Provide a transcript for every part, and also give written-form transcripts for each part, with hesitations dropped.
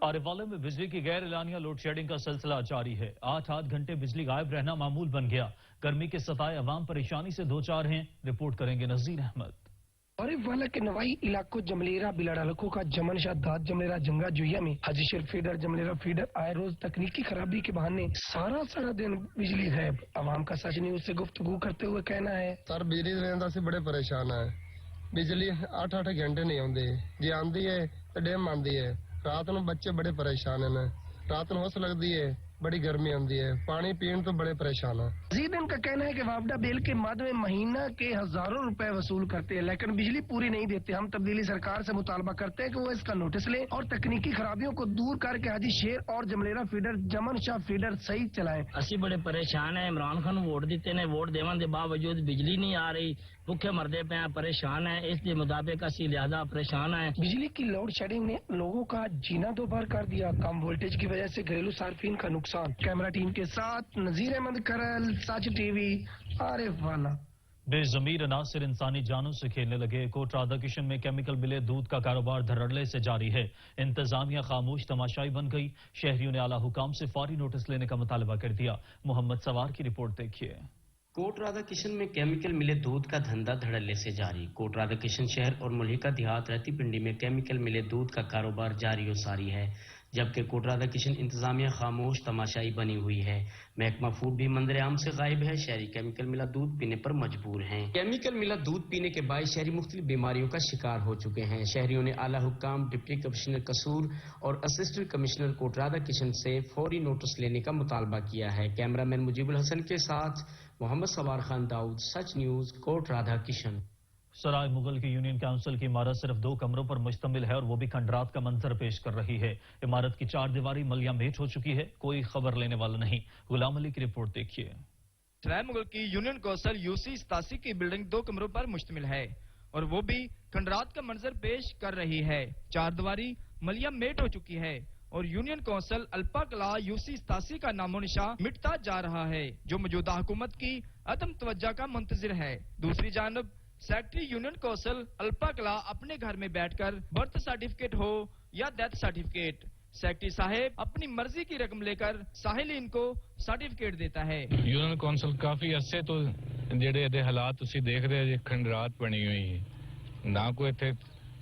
आरिफवाले में बिजली की गैर एलानिया लोड शेडिंग का सिलसिला जारी है। 8 घंटे बिजली गायब रहना मामूल बन गया। गर्मी के सताए अवाम परेशानी से दो चार हैं। रिपोर्ट करेंगे नजीर अहमद। आरिफवाला के नवाई इलाकों जमलेरा बिलाड़ हलकों का जमन शाह दाद जमलेरा जंगा जुया में हाजीशर फीडर जमलेरा फीडर आए रोज तकनीकी खराबी के बहाने सारा दिन बिजली गायब। अवाम का सच न्यूज से गुफ्तगू करते हुए कहना है, सर बिजली देने से बड़े परेशान है। बिजली 8 घंटे नहीं आती, जे आती है तो डेम आती है। रात में बच्चे बड़े परेशान है, रात में हौस लगती है, बड़ी गर्मी आती है, पानी पीने तो बड़े परेशान है। जीदन का कहना है कि वापडा बिल के मद में महीना के हजारों रुपए वसूल करते हैं, लेकिन बिजली पूरी नहीं देते। हम तब्दीली सरकार से मुतालबा करते हैं कि वो इसका नोटिस ले और तकनीकी खराबियों को दूर करके हाजी शेर और जमलेरा फीडर जमन शाह फीडर सही चलाएं। असी बड़े परेशान है। इमरान खान वोट दिते ने, वोट देवन के बावजूद बिजली नहीं आ रही, भुखे मरदे पे परेशान है। इसके मुताबिक असी लिहाजा परेशान है। बिजली की लोड शेडिंग ने लोगों का जीना दोबार कर दिया। कम वोल्टेज की वजह से घरेलू सार्फिन का नुकसान। कैमरा टीम के साथ नजीर अहमद करल, सच टीवी, आरिफवाला। बेजमीर अनासिर इंसानी जानों से खेलने लगे। कोट राधा किशन में केमिकल मिले दूध का कारोबार धड़ल्ले से जारी है। इंतजामिया खामोश तमाशाई बन गई। शहरियों ने आला हुकाम से फौरी नोटिस लेने का मुतालबा कर दिया। मोहम्मद सवार की रिपोर्ट देखिए। कोट राधा किशन में केमिकल मिले दूध का धंधा धड़ल्ले से जारी। कोट राधा किशन शहर और मुल्हिका देहात रहती पिंडी में केमिकल मिले दूध का कारोबार जारी और सारी है, जबकि कोट राधा किशन इंतजामिया खामोश तमाशाई बनी हुई है। महकमा फूड भी मंजर आम से गायब है। शहरी केमिकल मिला दूध पीने पर मजबूर हैं। केमिकल मिला दूध पीने के बाद शहरी मुख्तलिफ बीमारियों का शिकार हो चुके हैं। शहरियों ने आला हुक्काम, डिप्टी कमिश्नर कसूर और असिस्टेंट कमिश्नर कोट राधा किशन से फौरी नोटिस लेने का मुतालबा किया है। कैमरामैन मुजीबुल हसन के साथ मोहम्मद सवार खान दाऊद, सच न्यूज, कोट राधा किशन। सराय मुगल की यूनियन काउंसिल की इमारत सिर्फ 2 कमरों पर मुश्तमिल है और वो भी खंडरात का मंजर पेश कर रही है। इमारत की 4 दीवारी मलिया मेट हो चुकी है। कोई खबर लेने वाला नहीं। गुलाम अली की रिपोर्ट देखिए। सराय मुगल की यूनियन काउंसिल यूसी 87 की बिल्डिंग 2 कमरों पर मुश्तमिल है और वो भी खंडरात का मंजर पेश कर रही है। 4 दीवारी मलिया मेट हो चुकी है और यूनियन काउंसिल अल्पा कला यूसी 87 का नामो निशा मिटता जा रहा है, जो मौजूदा हुकूमत की अदम तवज्जो का मुंतजिर है। दूसरी जानब सेक्रेटरी यूनियन काउंसिल अल्पा कला अपने घर में बैठकर बर्थ सर्टिफिकेट हो या डेथ सर्टिफिकेट, सेक्रेटरी साहब अपनी मर्जी की रकम लेकर साहिलीन को सर्टिफिकेट देता है। यूनियन काउंसिल काफी अरसे तो जेडे ਇਹਦੇ ਹਾਲਾਤ ਤੁਸੀਂ ਦੇਖ ਰਹੇ ਜੇ ਖੰਡਰਾਤ ਬਣੀ ਹੋਈ ਹੈ, ਨਾ ਕੋਈ ਇੱਥੇ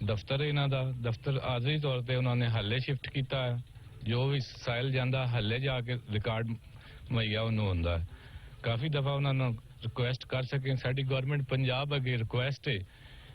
ਦਫ਼ਤਰ ਇਹਨਾਂ ਦਾ ਦਫ਼ਤਰ ਆਜ਼ਰੀ ਤੌਰ ਤੇ ਉਹਨਾਂ ਨੇ ਹੱਲੇ ਸ਼ਿਫਟ ਕੀਤਾ ਹੈ। ਜੋ ਵੀ ਸਾਇਲ ਜਾਂਦਾ ਹੱਲੇ ਜਾ ਕੇ ਰਿਕਾਰਡ ਮੁਹੱਈਆ ਉਹਨੂੰ ਹੁੰਦਾ ਹੈ। ਕਾਫੀ ਦਫਾ ਉਹਨਾਂ ਨੂੰ ਰਿਕੁਐਸਟ ਕਰ ਸਕੇ। ਸਾਡੀ ਗਵਰਨਮੈਂਟ ਪੰਜਾਬ ਅੱਗੇ ਰਿਕੁਐਸਟ ਹੈ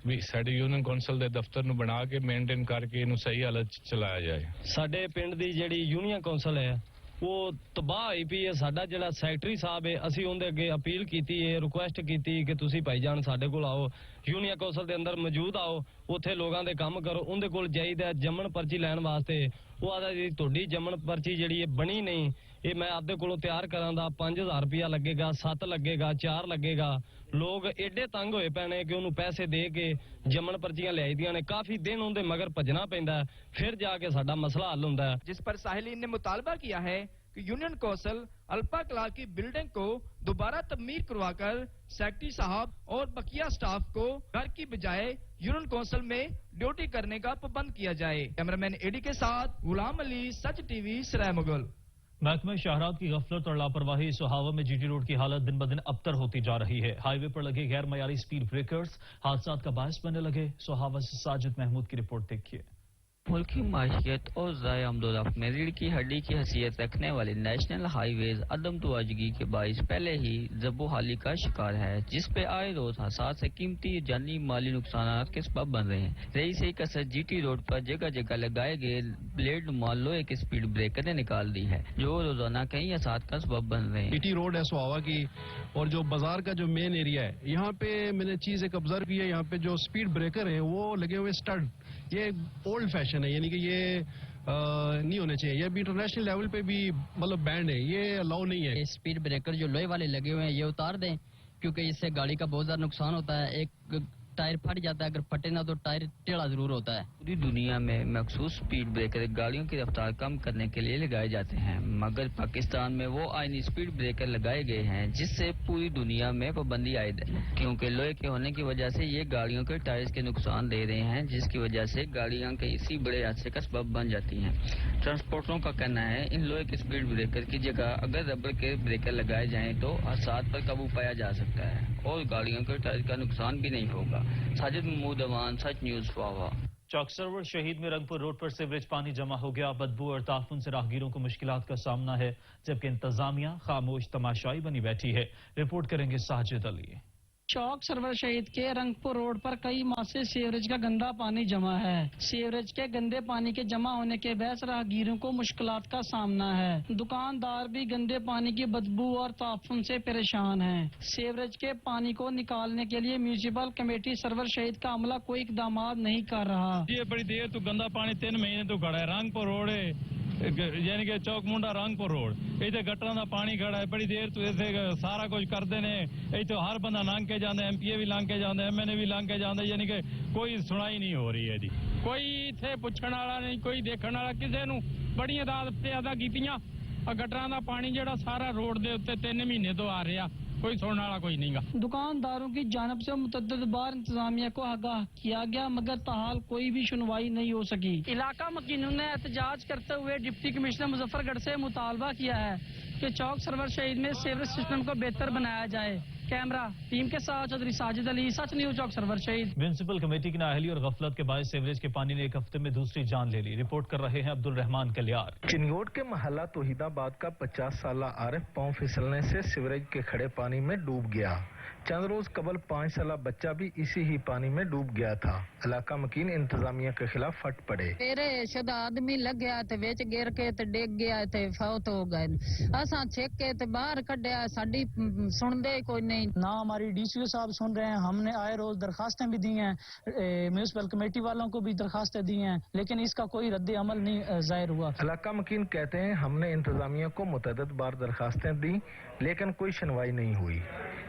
ਵੀ ਸਾਡੇ ਯੂਨੀਅਨ ਕਾਉਂਸਲ ਦੇ ਦਫ਼ਤਰ ਨੂੰ ਬਣਾ ਕੇ ਮੇਨਟੇਨ ਕਰਕੇ ਇਹਨੂੰ ਸਹੀ ਹਾਲਤ ਚ ਚਲਾਇਆ ਜਾਏ। ਸਾਡੇ ਪਿੰਡ ਦੀ ਜਿਹੜੀ ਯੂਨੀਅਨ ਕਾਉਂਸਲ ਹੈ ਉਹ ਤਬਾਹ ਹੋਈ ਪਈ ਹੈ। ਸਾਡਾ ਜਿਹੜਾ ਸੈਕਟਰੀ ਸਾਹਿਬ ਹੈ, ਅਸੀਂ ਉਹਦੇ ਅੱਗੇ ਅਪੀਲ ਕੀਤੀ ਹੈ, ਰਿਕੁਐਸਟ ਕੀਤੀ ਕਿ ਤੁਸੀਂ ਭਾਈਜਾਨ ਸਾਡੇ ਕੋਲ ਆਓ, ਯੂਨੀਅਨ ਕਾਉਂਸਲ ਦੇ ਅੰਦਰ ਮੌਜੂਦ ਆਓ, ਉੱਥੇ ਲੋਕਾਂ ਦੇ ਕੰਮ ਕਰੋ। ਉਹਦੇ ਕੋਲ ਜਾਈਦਾ ਜੰਮਣ ਪਰਚੀ ਲੈਣ ਵਾਸਤੇ, ਉਹ ਆਦਾ ਜੀ ਤੁਹਾਡੀ ਜੰਮਣ ਪਰਚੀ ਜਿਹੜੀ ਹੈ ਬਣੀ ਨਹੀਂ, ਇਹ ਮੈਂ ਆਪਦੇ ਕੋਲੋਂ ਤਿਆਰ ਕਰਾਂ ਦਾ 5000 ਰੁਪਇਆ ਲੱਗੇਗਾ, 7 ਲੱਗੇਗਾ, 4 ਲੱਗੇਗਾ। ਲੋਕ ਏਡੇ ਤੰਗ ਹੋਏ ਪੈਣੇ ਕਿ ਉਹਨੂੰ ਪੈਸੇ ਦੇ ਕੇ ਜੰਮਣ ਪਰਚੀਆਂ ਲਿਆਈ ਦੀਆਂ ਨੇ। ਕਾਫੀ ਦਿਨ ਉਹਦੇ ਮਗਰ ਭੱਜਣਾ ਪੈਂਦਾ, ਫਿਰ ਜਾ ਕੇ ਸਾਡਾ ਮਸਲਾ ਹੱਲ ਹੁੰਦਾ ਹੈ। जिस पर साहिलीन ने मुतालबा किया है कि यूनियन काउंसिल अल्पा कला की बिल्डिंग को दोबारा तमीर करवाकर सेक्रेटरी साहब और बकिया स्टाफ को घर की बजाय यूनियन काउंसिल में ड्यूटी करने का पाबंद किया जाए। कैमरामैन एडी के साथ गुलाम अली, सच टीवी, सराय मुगल। महकमा शाहरात की गफलत और लापरवाही सोहावा में जीटी रोड की हालत दिन ब दिन अबतर होती जा रही है। हाईवे पर लगे गैर मयारी स्पीड ब्रेकर्स हादसा का बायस बनने लगे। सोहावा से साजिद महमूद की रिपोर्ट देखिए। मुल्क की माशियत और ज़ाय आमदोरफ्त में रीढ़ की हड्डी की हैसियत रखने वाले नेशनल हाईवेज अदम तवाजगी के बाइस पहले ही जबोहाली का शिकार है, जिस पे आए रोज हादसा से कीमती जानी माली नुकसान के सबब बन रहे हैं। रही सही कसर जीटी रोड पर जगह जगह लगाए गए ब्लेड नुमा लोहे के स्पीड ब्रेकर ने निकाल दी है, जो रोजाना कई हादसात का सबब बन रहे हैं। जीटी रोड है सोहावा की और जो बाजार का जो मेन एरिया है, यहाँ पे मैंने चीज एक ऑब्जर्व की है, यहाँ पे जो स्पीड ब्रेकर है वो लगे हुए स्टड, ये ओल्ड फैशन है, यानी कि ये नहीं होने चाहिए। ये भी इंटरनेशनल लेवल पे भी मतलब बैंड है, ये अलाउ नहीं है। स्पीड ब्रेकर जो लोहे वाले लगे हुए हैं ये उतार दें, क्योंकि इससे गाड़ी का बहुत ज्यादा नुकसान होता है। एक टायर फट जाता है, अगर फटे ना तो टायर टेढ़ा जरूर होता है। पूरी दुनिया में मखसूस स्पीड ब्रेकर गाड़ियों की रफ्तार कम करने के लिए लगाए जाते हैं, मगर पाकिस्तान में वो आईनी स्पीड ब्रेकर लगाए गए हैं जिससे पूरी दुनिया में पाबंदी आयद है, क्योंकि लोहे के होने की वजह से ये गाड़ियों के टायर्स के नुकसान दे रहे हैं, जिसकी वजह से गाड़ियां किसी बड़े हादसे का सबब बन जाती हैं। ट्रांसपोर्टरों का कहना है इन लोहे के स्पीड ब्रेकर की जगह अगर रबर के ब्रेकर लगाए जाएं तो हादसात पर काबू पाया जा सकता है और गाड़ियों के टायर का नुकसान भी नहीं होगा। साजिद महमूद अवान, सच न्यूज़ वावा। चौक सरवर शहीद में रंगपुर रोड पर सीवरेज पानी जमा हो गया। बदबू और ताफुन से राहगीरों को मुश्किलात का सामना है, जबकि इंतजामिया खामोश तमाशाई बनी बैठी है। रिपोर्ट करेंगे साजिद अली। चौक सरवर शहीद के रंगपुर रोड पर कई माह से सीवरेज का गंदा पानी जमा है। सीवरेज के गंदे पानी के जमा होने के बहस राहगीरों को मुश्किलात का सामना है। दुकानदार भी गंदे पानी की बदबू और ताफुन से परेशान हैं। सीवरेज के पानी को निकालने के लिए म्यूनिसिपल कमेटी सरवर शहीद का अमला कोई इकदाम नहीं कर रहा। ये बड़ी देर तो गंदा पानी 3 महीने तो खड़ा है। रंगपुर रोड है, यानी कि चौक मुंडा रंगपुर रोड, इतने गटरां दा पानी खड़ा है। बड़ी देर तो इसे सारा कुछ करते ने, इतने हर बंदा लंघ के जाता, MPA भी लंघ के जाता, MNA भी लंघ के जाता, यानी कि कोई सुनाई नहीं हो रही है जी। कोई इतने पुछण वाला नहीं, कोई देखण वाला किसी नूं। बड़ियां दादा कीतियां, गटरां दा पानी जिहड़ा सारा रोड दे उत्ते 3 महीने तो आ रहा, कोई सुनने वाला कोई नहीं गा। दुकानदारों की जानब से मुतअद्दिद बार इंतजामिया को आगाह किया गया, मगर ताहाल कोई भी सुनवाई नहीं हो सकी। इलाका मकीनों ने एहतजाज करते हुए डिप्टी कमिश्नर मुजफ्फरगढ़ से मुतालबा किया है कि चौक सरवर शहीद में सीवरेज सिस्टम को बेहतर बनाया जाए। कैमरा टीम के साथ चौधरी साजिद अली, सच न्यूज़, चौक सरवर शहीद। म्यूनिसिपल कमेटी की नाअहली और गफलत के बायस सीवरेज के पानी ने एक हफ्ते में दूसरी जान ले ली। रिपोर्ट कर रहे हैं अब्दुल रहमान कलियार। चिन्योट के महल्ला तोहिदाबाद का 50 साला आरिफ पांव फिसलने से सीवरेज के खड़े पानी में डूब गया। चंद रोज कबल 5 साला बच्चा भी इसी ही पानी में डूब गया था। इलाका मकीन इंतजामिया के खिलाफ फट पड़े। मेरे शुदा आदमी लग गया थे, बेच गिर के ते डिग गया थे, फौत हो गए। असा छेक के ते बाहर कढ़िया, साडी सुनदे कोई नहीं। ना हमारी DCO साहब सुन रहे हैं। हमने आए रोज दरखास्तें भी दी हैं, म्यूनिसिपल कमेटी वालों को भी दरखास्तें दी हैं, लेकिन इसका कोई रद्द अमल नहीं जाहिर हुआ। इलाका मकीन कहते हैं हमने इंतजामिया को मुतअद्दिद बार दरखास्तें दी, लेकिन कोई सुनवाई नहीं हुई।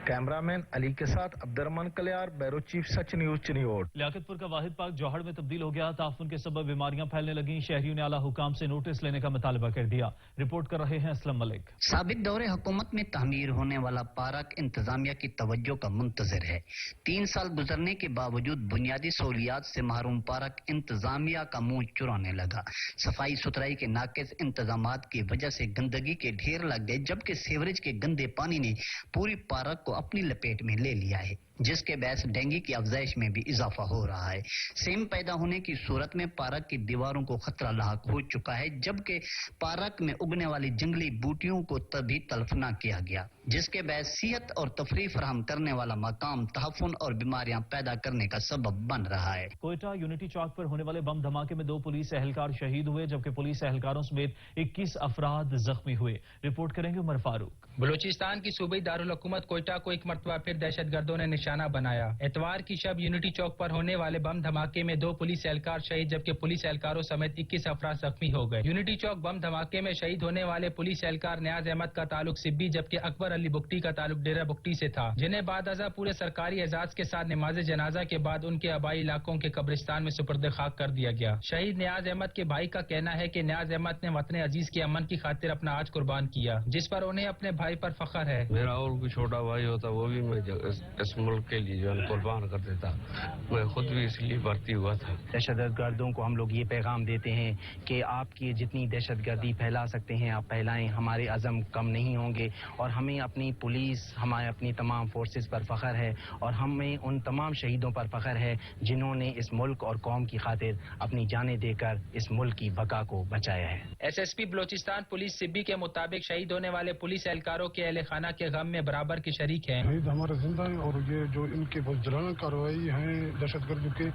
कैमरामैन अली के साथ अब्दुर्रहमान कलियार, बैरो चीफ, सच न्यूज़, चिन्योट। लियाकतपुर का वाहिद पार्क जौहड़ में तब्दील हो गया। ताफुन के सबब बीमारियां फैलने लगी। शहरियों ने आला हुकाम से नोटिस लेने का मुतालबा कर दिया। रिपोर्ट कर रहे हैं असलम मलिक। साबिक दौरे हुकूमत में तमीर होने वाला पार्क इंतजामिया की तवज्जो का मुंतजर है। 3 साल गुजरने के बावजूद बुनियादी सहूलियात से महरूम पार्क इंतजामिया का मुंह चुराने लगा। सफाई सुथराई के नाकिस इंतजामात की वजह से गंदगी के ढेर लग गए, जबकि सीवरेज के गंदे पानी ने पूरी पार्क को अपनी लपेट में ले लिया है, जिसके बायस डेंगू की अफजाइश में भी इजाफा हो रहा है। सेम पैदा होने की सूरत में पार्क की दीवारों को खतरा लाहक हो चुका है, जबकि पार्क में उगने वाली जंगली बूटियों को तभी तल्फ न किया गया, जिसके बायस सेहत और तफरीह फराहम करने वाला मकाम तहफ़्फ़ुन और बीमारियां पैदा करने का सबब बन रहा है। कोयटा यूनिटी चौक पर होने वाले बम धमाके में 2 पुलिस एहलकार शहीद हुए, जबकि पुलिस एहलकारों समेत 21 अफराद जख्मी हुए। रिपोर्ट करेंगे उमर फारूक। बलूचिस्तान की सूबाई दारुल हुकूमत कोयटा को एक मरतबा फिर दहशतगर्दों ने निशाना बनाया। एतवार की शब यूनिटी चौक पर होने वाले बम धमाके में 2 पुलिस एहलकार शहीद, जबकि पुलिस एहलकारों समेत 21 अफराद जख्मी हो गए। यूनिटी चौक बम धमाके में शहीद होने वाले पुलिस एहलकार न्याज अहमद का ताल्लुक सिब्बी, जबकि अकबर अली बुकटी का ताल्लुक डेरा बुकटी से था, जिन्हें बाद अज़ा पूरे सरकारी एजाज के साथ नमाज जनाजा के बाद उनके आबाई इलाकों के कब्रिस्तान में सुपुर्द खाक कर दिया गया। शहीद न्याज अहमद के भाई का कहना है कि न्याज अहमद ने वतन अजीज के अमन की खातिर अपना आज कुर्बान किया, जिस पर उन्हें अपने भाई पर फख्र है। मेरा और कोई छोटा भाई होता वो भी मैं इस मुल्क के लिए जो कुर्बान कर देता। मैं खुद भी इसलिए भर्ती हुआ था। दहशत गर्दों को हम लोग ये पैगाम देते हैं कि आपकी जितनी दहशत गर्दी फैला सकते हैं आप फैलाएं, हमारे अज़म कम नहीं होंगे और हमें अपनी पुलिस, हमारे अपनी तमाम फोर्सेस पर फख्र है और हमें उन तमाम शहीदों पर फख्र है जिन्होंने इस मुल्क और कौम की खातिर अपनी जानें देकर इस मुल्क की बका को बचाया है। SSP बलोचिस्तान पुलिस सिब्बी के मुताबिक शहीद होने वाले पुलिस एहलकारों के अहले खाना के गम में बराबर के शरीक हैं। शहीद हमारे जिंदा है और ये जो इनके बुज़दिलाना कार्रवाई है दहशतगर्दों के,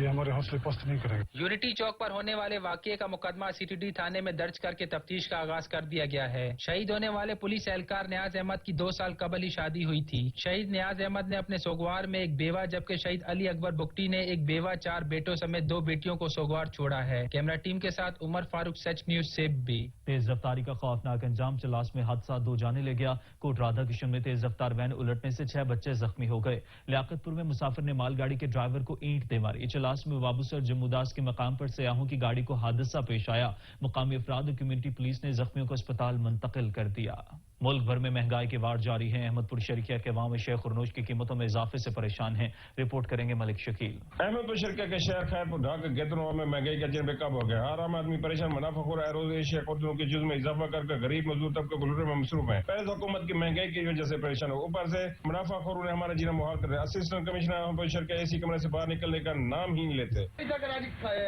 ये हमारे हौसले पस्त नहीं करेंगे। यूनिटी चौक पर होने वाले वाकये का मुकदमा CTD थाने में दर्ज करके तफ्तीश का आगाज कर दिया गया है। शहीद होने वाले पुलिस एहलकार न्याज अहमद की 2 साल कबल ही शादी हुई थी। शहीद न्याज अहमद ने अपने सोगवार में एक बेवा, जबकि शहीद अली अकबर बुकटी ने एक बेवा, 4 बेटों समेत 2 बेटियों को सोगवार छोड़ा है। कैमरा टीम के साथ उमर फारूक, सच न्यूज़ से भी। तेज रफ्तारी का खौफनाक अंजाम, चलास में हादसा 2 जाने ले गया। कोट राधा किशन में तेज रफ्तार वैन उलटने से 6 बच्चे जख्मी हो गए। गए। लियाकतपुर में मुसाफिर ने मालगाड़ी के ड्राइवर को ईंट दे मारी। इचलास में वाबूसर जम्मूदास के मकाम पर सयाहों की गाड़ी को हादसा पेश आया। मुकामी अफराद और कम्युनिटी पुलिस ने जख्मियों को अस्पताल मुंतकिल कर दिया। मुल्क भर में महंगाई के वार जारी है। अहमदपुर शरीकिया के अवाम शेख खुरनोश की कीमतों में इजाफे से परेशान हैं। रिपोर्ट करेंगे मलिक शकील। अहमदपुर शरीकिया के शहर खैरपुर ढाका गेतनों में महंगाई का जन बेकाब हो गया। हर आम आदमी परेशान, मुनाफाखोर है। रोज एशिया खुर्दों के जुज में इजाफा करके गरीब मजदूर तबके को लूटने में मसरूफ है। पहले हुकूमत की महंगाई की वजह से परेशान हो, ऊपर से मुनाफाखोरों ने हमारा जीना मुहाल कर दिया। असिस्टेंट कमिश्नर अहमदपुर शरीकिया एसी कमरे से बाहर निकलने का नाम ही नहीं लेते।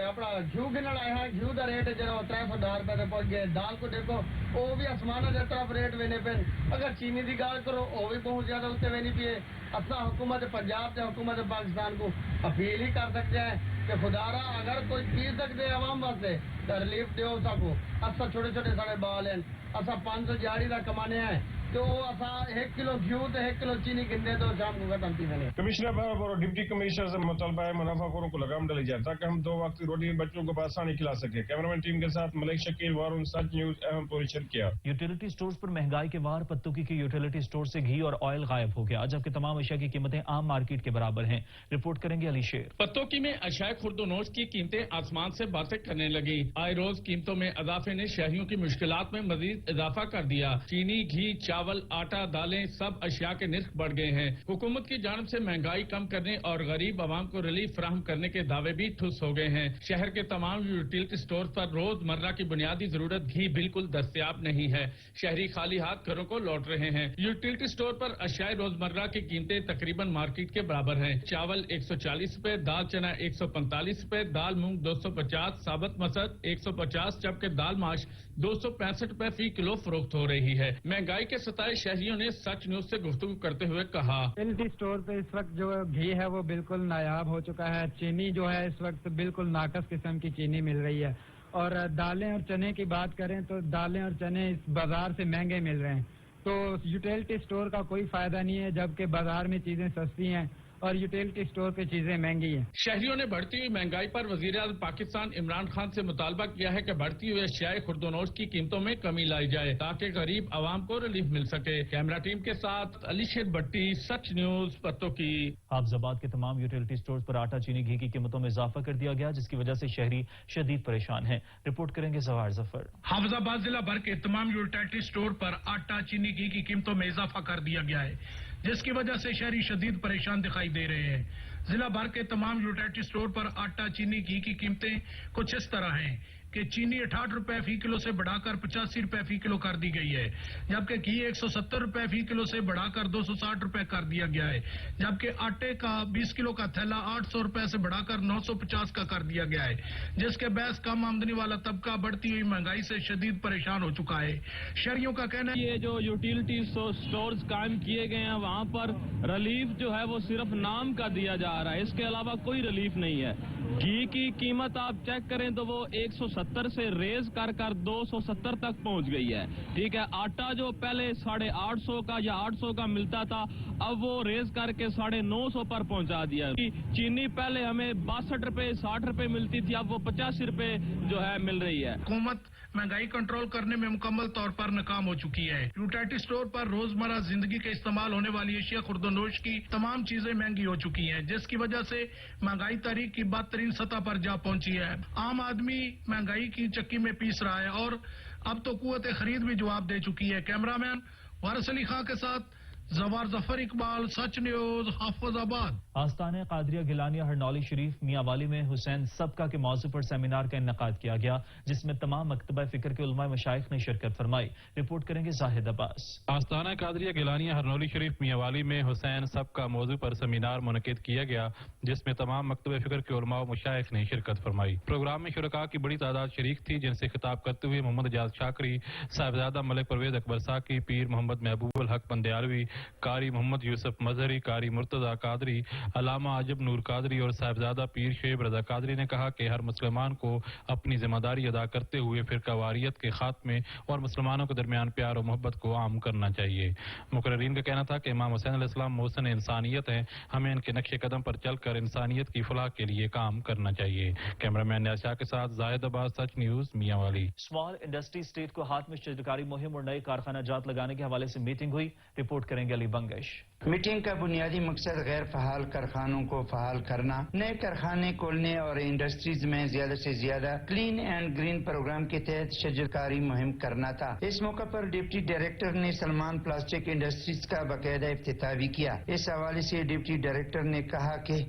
अपना घी गिनन आया है, घी का रेट जो 310 रुपए पहुंच गए। दाल को देखो वो भी आसमान के तरफ रेट वेने पे। अगर चीनी की गाल करो वो भी बहुत ज्यादा उत्ते वेनी पिए। अपना हुकूमत पंजाब से हुकूमत पाकिस्तान को अपील ही कर सकते हैं कि खुदारा अगर कोई पी सकते अवाम वास्ते तो रिलीफ दो सको। असा छोटे छोटे साढ़े बाल हैं, असा 500 दिहाड़ी का कमाने हैं तो असा 1 किलो घी तो 1 किलो चीनी गिनते तो शाम को खत्म थी मैंने। कमिश्नर और डिप्टी कमिश्नर से मुतालबा है मुनाफाखोरों को लगाम डाली जाए ताकि हम 2 वक्त की रोटी बच्चों को आसानी खिला सके। कैमरामैन टीम के साथ मलिक शकील, वारुण, सच न्यूज, अहमदपुर शरीकिया। यूटिलिटी स्टोर्स पर महंगाई के वार। पत्तुकी की यूटिलिटी स्टोर से घी और ऑयल गायब हो गया, जबकि तमाम अशिया की कीमतें आम मार्केट के बराबर हैं। रिपोर्ट करेंगे अली शेर। पत्तोकी में अशिया खुर्दोनोश की कीमतें आसमान से बातें करने लगी। आए रोज कीमतों में इजाफे ने शहरियों की मुश्किलात में मजीद इजाफा कर दिया। चीनी, घी, चावल, आटा, दालें, सब अशिया के निर्ख बढ़ गए हैं। हुकूमत की जानिब से महंगाई कम करने और गरीब आवाम को रिलीफ फराहम करने के दावे भी ठुस हो गए हैं। शहर के तमाम यूटिलिटी स्टोर पर रोजमर्रा की बुनियादी जरूरत घी बिल्कुल दस्तयाब नहीं है। शहरी खाली हाथ घरों को लौट रहे हैं। यूटिलिटी स्टोर पर अशिया रोजमर्रा की कीमतें तकरीबन मार्केट के बराबर हैं। चावल 140 रुपए, दाल चना 145 रुपए, दाल मूंग 250, साबत मसद 150, जबकि दाल माश 265 रुपए फी किलो फरोख्त हो रही है। महंगाई के सताए शहरियों ने सच न्यूज से गुफ्तगू करते हुए कहा, यूटिलिटी स्टोर पे इस वक्त जो घी है वो बिल्कुल नायाब हो चुका है। चीनी जो है इस वक्त बिल्कुल नाकस किस्म की चीनी मिल रही है। और दालें और चने की बात करें तो दालें और चने इस बाजार से महंगे मिल रहे हैं। तो यूटिलिटी स्टोर का कोई फायदा नहीं है, जबकि बाजार में चीजें सस्ती हैं और यूटिलिटी स्टोर पे चीजें महंगी हैं। शहरियों ने बढ़ती हुई महंगाई पर वज़ीर-ए-आज़म पाकिस्तान इमरान खान से मुतालबा किया है कि बढ़ती हुई अशियाए खुर्दोनोश की कीमतों में कमी लाई जाए ताकि गरीब आवाम को रिलीफ मिल सके। कैमरा टीम के साथ अली शेर भट्टी, सच न्यूज, पत्तोकी। हाफिजाबाद के तमाम यूटिलिटी स्टोर्स पर आटा, चीनी, घी की कीमतों में इजाफा कर दिया गया, जिसकी वजह से शहरी शदीद परेशान हैं। रिपोर्ट करेंगे जवाहर जफर। हाफिजाबाद जिला भर के तमाम यूटिलिटी स्टोर पर आटा, चीनी, घी की कीमतों में इजाफा कर दिया गया है, जिसकी वजह से शहरी शदीद परेशान दिखाई दे रहे हैं। जिला भर के तमाम यूटिलिटी स्टोर पर आटा, चीनी, घी की कीमतें कुछ इस तरह हैं कि चीनी 68 रुपए फी किलो से बढ़ाकर 85 रुपए फी किलो कर दी गई है, जबकि घी 170 रुपए फी किलो से बढ़ाकर 260 रुपए कर दिया गया है, जबकि आटे का 20 किलो का थैला 800 रुपए से बढ़ाकर 950 का कर दिया गया है, जिसके बहस कम आमदनी वाला तबका बढ़ती हुई महंगाई से शदीद परेशान हो चुका है। शहरियों का कहना है ये जो यूटिलिटी स्टोर्स कायम किए गए हैं वहाँ पर रिलीफ जो है वो सिर्फ नाम का दिया जा रहा है, इसके अलावा कोई रिलीफ नहीं है। घी की कीमत आप चेक करें तो वो 170 से रेज कर 270 तक पहुंच गई है। ठीक है, आटा जो पहले 850 का या 800 का मिलता था अब वो रेज करके 950 पर पहुंचा दिया। चीनी पहले हमें 62 रुपए 60 रुपए मिलती थी, अब वो 85 रुपए जो है मिल रही है। हुकूमत महंगाई कंट्रोल करने में मुकम्मल तौर पर नाकाम हो चुकी है। यूटिलिटी स्टोर पर रोजमर्रा जिंदगी के इस्तेमाल होने वाली एशिया खुर्दोनोश की तमाम चीजें महंगी हो चुकी हैं, जिसकी वजह से महंगाई तारीख की बदतरीन सतह पर जा पहुंची है। आम आदमी महंगाई की चक्की में पीस रहा है और अब तो कुव्वत खरीद भी जवाब दे चुकी है। कैमरामैन वारिस अली खां के साथ जवार जफर इकबाल, सच न्यूज, हाफिजाबाद। आस्ताने कादरिया गिलानिया हरनौली शरीफ मियांवाली में हुसैन सबका के मौजू पर सेमिनार का इन्नकाद किया गया, जिसमें तमाम मकतबा फिक्र के उलमा मशाइख ने शिरकत फरमाई। रिपोर्ट करेंगे जाहिद अब्बास। आस्ताना कादरिया गिलानिया हरनौली शरीफ मियांवाली में हुसैन सबका मौजू पर सेमिनार मुनक़िद किया गया, जिसमें तमाम मकतबा फिक्र के उलमा मशाइख ने शिरकत फरमाई। प्रोग्राम में शुरका की बड़ी तादाद शरीक थी, जिनसे खिताब करते हुए मोहम्मद एजाज शाकरी, साहिबजादा मलिक परवेज अकबर साकी, पीर मोहम्मद महबूब उल हक बंदयालवी, कारी मोहम्मद यूसुफ मजहरी, कारी मुर्तजा कादरी, अलामा आजब नूर कादरी और साहिबजादा पीर शेब रजा कादरी ने कहा कि हर मुसलमान को अपनी जिम्मेदारी अदा करते हुए फिरकावारियत के खात्मे और मुसलमानों के दरमियान प्यार और मोहब्बत को आम करना चाहिए। मुकर्रीन का कहना था कि इमाम हुसैन अलैहिस्सलाम मोहसिन इंसानियत हैं, हमें इनके नक्शे कदम पर चलकर इंसानियत की फलाह के लिए काम करना चाहिए। कैमरामैन न्याशाह के साथ Zahid Abbas, Sach news, Mianwali. Small industry state को हाथ में शजरकारी मुहिम और नए कारखाना जात लगाने के हवाले से मीटिंग हुई। रिपोर्ट करेंगे सुनेंगे अली बंगश। मीटिंग का बुनियादी मकसद गैर फहाल कारखानों को फहाल करना, नए कारखाने खोलने और इंडस्ट्रीज में ज्यादा से ज्यादा क्लीन एंड ग्रीन प्रोग्राम के तहत शजरकारी मुहिम करना था। इस मौके पर डिप्टी डायरेक्टर ने सलमान प्लास्टिक इंडस्ट्रीज का बाकायदा इफ्तिताह भी किया। इस हवाले से डिप्टी डायरेक्टर ने कहा कि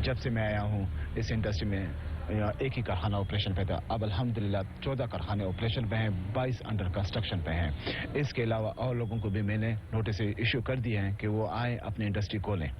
जब से मैं आया हूँ इस इंडस्ट्री में एक ही कारखाना ऑपरेशन पे था, अब अल्हम्दुलिल्लाह 14 कारखाने ऑपरेशन पे हैं, 22 अंडर कंस्ट्रक्शन पे हैं। इसके अलावा और लोगों को भी मैंने नोटिस इशू कर दिए हैं कि वो आए अपनी इंडस्ट्री खोलें।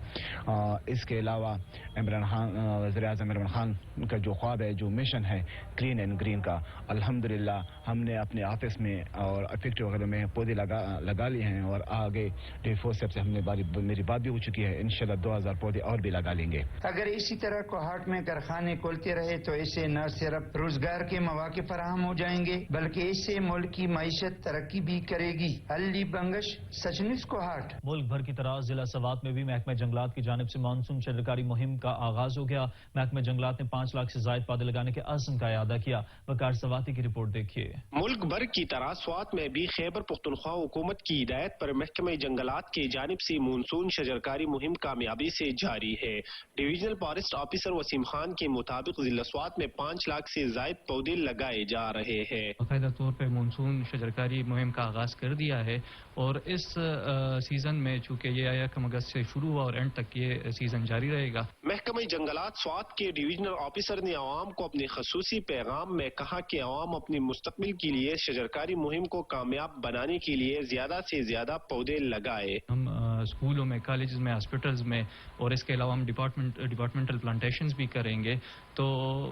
इसके अलावा वज़ीर-ए-आज़म इमरान खान का जो ख्वाब है, जो मिशन है क्लीन एंड ग्रीन का, अल्हम्दुलिल्लाह हमने अपने ऑफिस में और फैक्ट्री वगैरह में पौधे लगा लिए हैं और आगे D4 से हमने मेरी बात भी हो चुकी है, इंशाल्लाह 2000 पौधे और भी लगा लेंगे। अगर इसी तरह कोहाट में कारखाने खोलते रहे तो इससे न सिर्फ रोजगार के मौके फराहम हो जाएंगे बल्कि इससे मुल्क की मईशत तरक्की भी करेगी। अली बंगश, सच न्यूज़ कोहाट। मुल्क भर की तरह जिला सवात में भी महकमा जंगलात की जानिब से मानसून शजरकारी मुहिम का आगाज हो गया। महकमा जंगलात ने 5 लाख से जायद पौधे लगाने के अज़्म का इआदा किया। वकार सवाती की रिपोर्ट देखिए। मुल्क भर की तरह स्वात में भी खैबर पख्तूनख्वा हुकूमत की हिदायत पर महकमा जंगलात की जानिब से मानसून शजरकारी मुहिम कामयाबी से जारी है। Divisional forest officer Waseem Khan के मुताबिक जिला स्वात में 5 लाख से जायद पौधे लगाए जा रहे हैं। बाकायदा तौर पर मानसून शजरकारी मुहिम का आगाज कर दिया है और इस सीजन में चूंकि ये 1 अगस्त से शुरू हुआ और एंड तक ये सीजन जारी रहेगा। महकमा जंगलात स्वात के डिविजनल ऑफिसर ने आवाम को अपने खसूसी पैगाम में कहा कि आवाम अपनी मुस्तकबिल के लिए शजरकारी मुहिम को कामयाब बनाने के लिए ज्यादा से ज्यादा पौधे लगाए। हम स्कूलों में, कॉलेजेस में, हॉस्पिटल्स में और इसके अलावा हम डिपार्टमेंटल प्लांटेशंस भी करेंगे। तो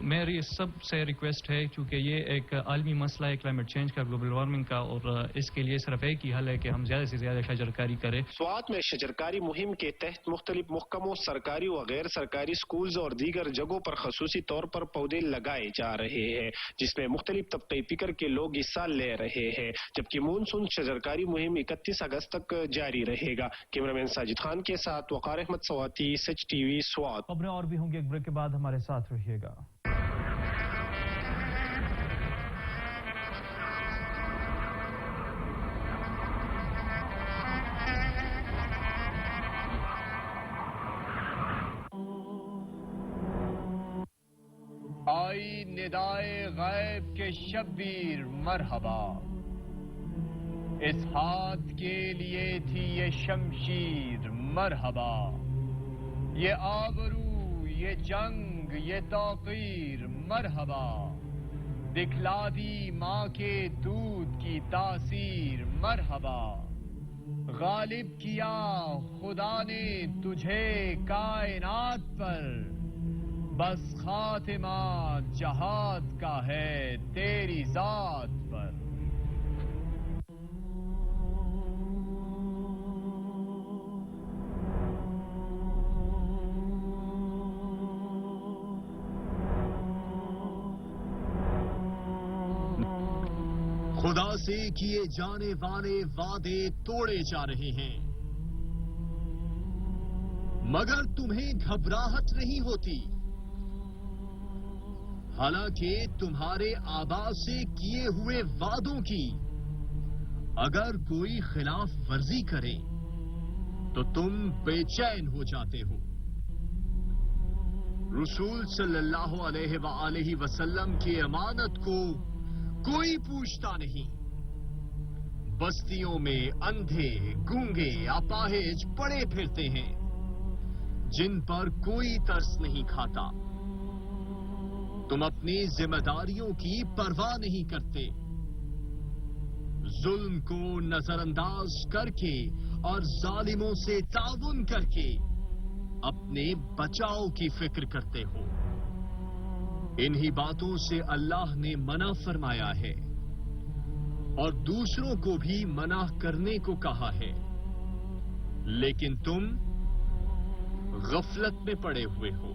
मेरी सबसे रिक्वेस्ट है, चूंकि ये एक आलमी मसला है क्लाइमेट चेंज का, ग्लोबल वार्मिंग का, और इसके लिए सिर्फ एक ही हल है कि हम ज्यादा से ज्यादा शजरकारी करें। स्वात में शजरकारी मुहिम के तहत मुख्तलिफ महकमों, सरकारी व गैर सरकारी स्कूल्स और दीगर जगहों पर खसूसी तौर पर पौधे लगाए जा रहे हैं, जिसमें मुख्तलिफ तबके फिक्र के लोग हिस्सा ले रहे हैं। जबकि मानसून शजरकारी मुहिम 31 अगस्त तक जारी रहेगा। कैमरामैन साजिद खान के साथ वकार अहमद सवाती, सच टीवी स्वात। खबरें और भी होंगी एक ब्रेक के बाद, हमारे साथ रहिएगा। आई निदाए गैब के शब्बीर मरहबा, इस हाथ के लिए थी ये शमशीर मरहबा, ये आबरू, ये जंग, ये तौकीर मरहबा, दिखला दी माँ के दूध की तासीर मरहबा, गालिब किया खुदा ने तुझे कायनात पर, बस खातिमा जहाद का है तेरी जात पर। खुदा से किए जाने वाले वादे तोड़े जा रहे हैं, मगर तुम्हें घबराहट नहीं होती। हालांकि तुम्हारे आबा से किए हुए वादों की अगर कोई खिलाफ वर्जी करे तो तुम बेचैन हो जाते हो। रसूल सल्लल्लाहु अलैहि वसल्लम की अमानत को कोई पूछता नहीं। बस्तियों में अंधे, गूंगे, अपाहिज पड़े फिरते हैं, जिन पर कोई तरस नहीं खाता। तुम अपनी जिम्मेदारियों की परवाह नहीं करते। जुल्म को नजरअंदाज करके और जालिमों से ताउन करके अपने बचाव की फिक्र करते हो। इन्हीं बातों से अल्लाह ने मना फरमाया है और दूसरों को भी मना करने को कहा है, लेकिन तुम गफलत में पड़े हुए हो।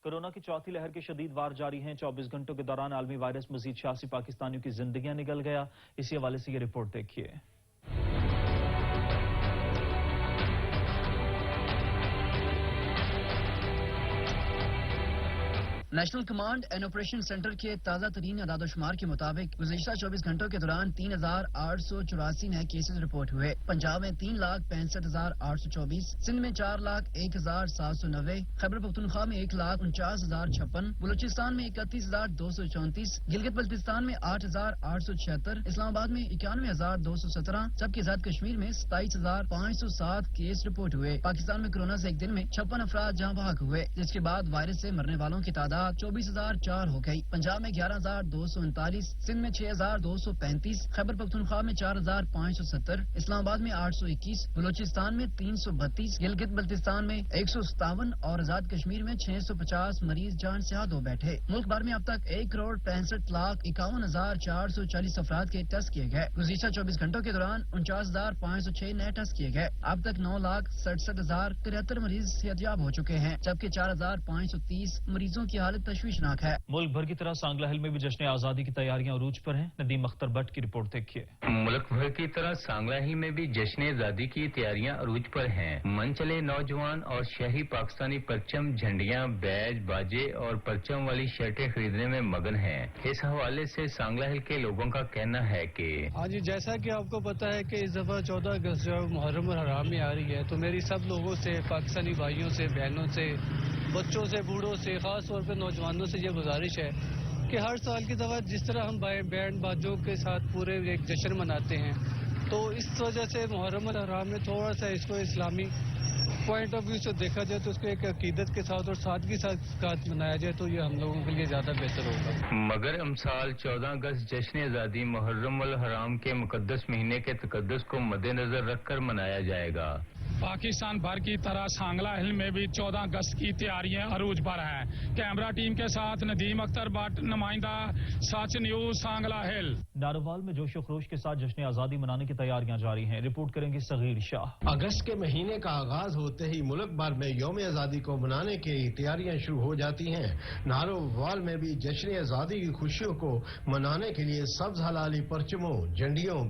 کورونا کی چوتھی لہر کے شدید وار جاری ہیں. 24 گھنٹوں کے دوران عالمی وائرس مزید 86 پاکستانیوں کی زندگیاں نگل گیا. اسی حوالے سے یہ رپورٹ دیکھیے. National command and operation centre کے تازہ ترین اعداد و شمار کے مطابق گزشتہ 24 گھنٹوں کے دوران 3,884 نئے کیسز رپورٹ ہوئے. پنجاب میں 3,65,824, سندھ میں 4,01,790, خیبر پختونخوا میں 1,49,056, بلوچستان میں 31,234, گلگت بلتستان میں 8,876, اسلام آباد میں 91,217 جبکہ آزاد کشمیر میں 27,507 کیس رپورٹ ہوئے. پاکستان میں کورونا سے ایک دن میں 56 افراد جاں بحق ہوئے, جس کے بعد وائرس سے مرنے والوں کی تعداد 24,004 ہو گئی. پنجاب میں 11,239, سندھ میں 6,235, خیبر پختونخوا میں 4,570, اسلام آباد میں 821, بلوچستان میں 332, گلگت بلتستان میں 157 اور آزاد کشمیر میں 650 مریض جان سے ہاتھ دھو بیٹھے. ملک بھر میں اب تک 1,65,51,440 افراد کے ٹیسٹ کیے گئے. گزشتہ 24 گھنٹوں کے دوران 49,506 نئے ٹیسٹ کیے گئے. اب تک 9,67,073 مریض صحتیاب ہو چکے ہیں, جبکہ 4,530 مریضوں کی حالت تشویشناک ہے. ملک بھر کی طرح سانگلہ ہل میں بھی جشن آزادی کی تیاریاں عروج پر ہیں. ندیم اختر بٹ کی رپورٹ دیکھیے. ملک بھر کی طرح سانگلہ ہل میں بھی جشن آزادی کی تیاریاں عروج پر ہیں. من چلے نوجوان اور شہری پاکستانی پرچم, جھنڈیاں, بیج, باجے اور پرچم والی شرٹیں خریدنے میں مگن ہیں. اس حوالے سے سانگلہ ہل کے لوگوں کا کہنا ہے کہ ہاں جی, جیسا کہ آپ کو پتا ہے کہ اس دفعہ 14 اگست جو محرم الحرام میں آ رہی ہے, تو میری سب لوگوں سے, پاکستانی بھائیوں سے, بہنوں سے, بچوں سے, بوڑھوں سے, خاص طور پہ نوجوانوں سے یہ گزارش ہے کہ ہر سال کی دفعہ جس طرح ہم بینڈ باجوں کے ساتھ پورے ایک جشن مناتے ہیں, تو اس وجہ سے محرم الحرام میں تھوڑا سا اس کو اسلامی پوائنٹ آف ویو سے دیکھا جائے تو اس کو ایک عقیدت کے ساتھ اور سادگی ساتھ منایا جائے تو یہ ہم لوگوں کے لیے زیادہ بہتر ہوگا. مگر امسال 14 اگست جشن آزادی محرم الحرام کے مقدس مہینے کے تقدس کو مد نظر رکھ کر منایا جائے گا. پاکستان بھر کی طرح سانگلہ ہل میں بھی 14 اگست کی تیاریاں عروج پر ہیں. کیمرہ ٹیم کے ساتھ ندیم اختر بٹ, نمائندہ سچ نیوز سانگلہ ہل. ناروال میں جوش و خروش کے ساتھ جشن آزادی منانے کی تیاریاں جاری ہیں. رپورٹ کریں گے صغیر شاہ. اگست کے مہینے کا آغاز ہوتے ہی ملک بھر میں یوم آزادی کو منانے کی تیاریاں شروع ہو جاتی ہیں. ناروال میں بھی جشن آزادی کی خوشیوں کو منانے کے لیے سبز حلالی پرچموں, جھنڈیوں,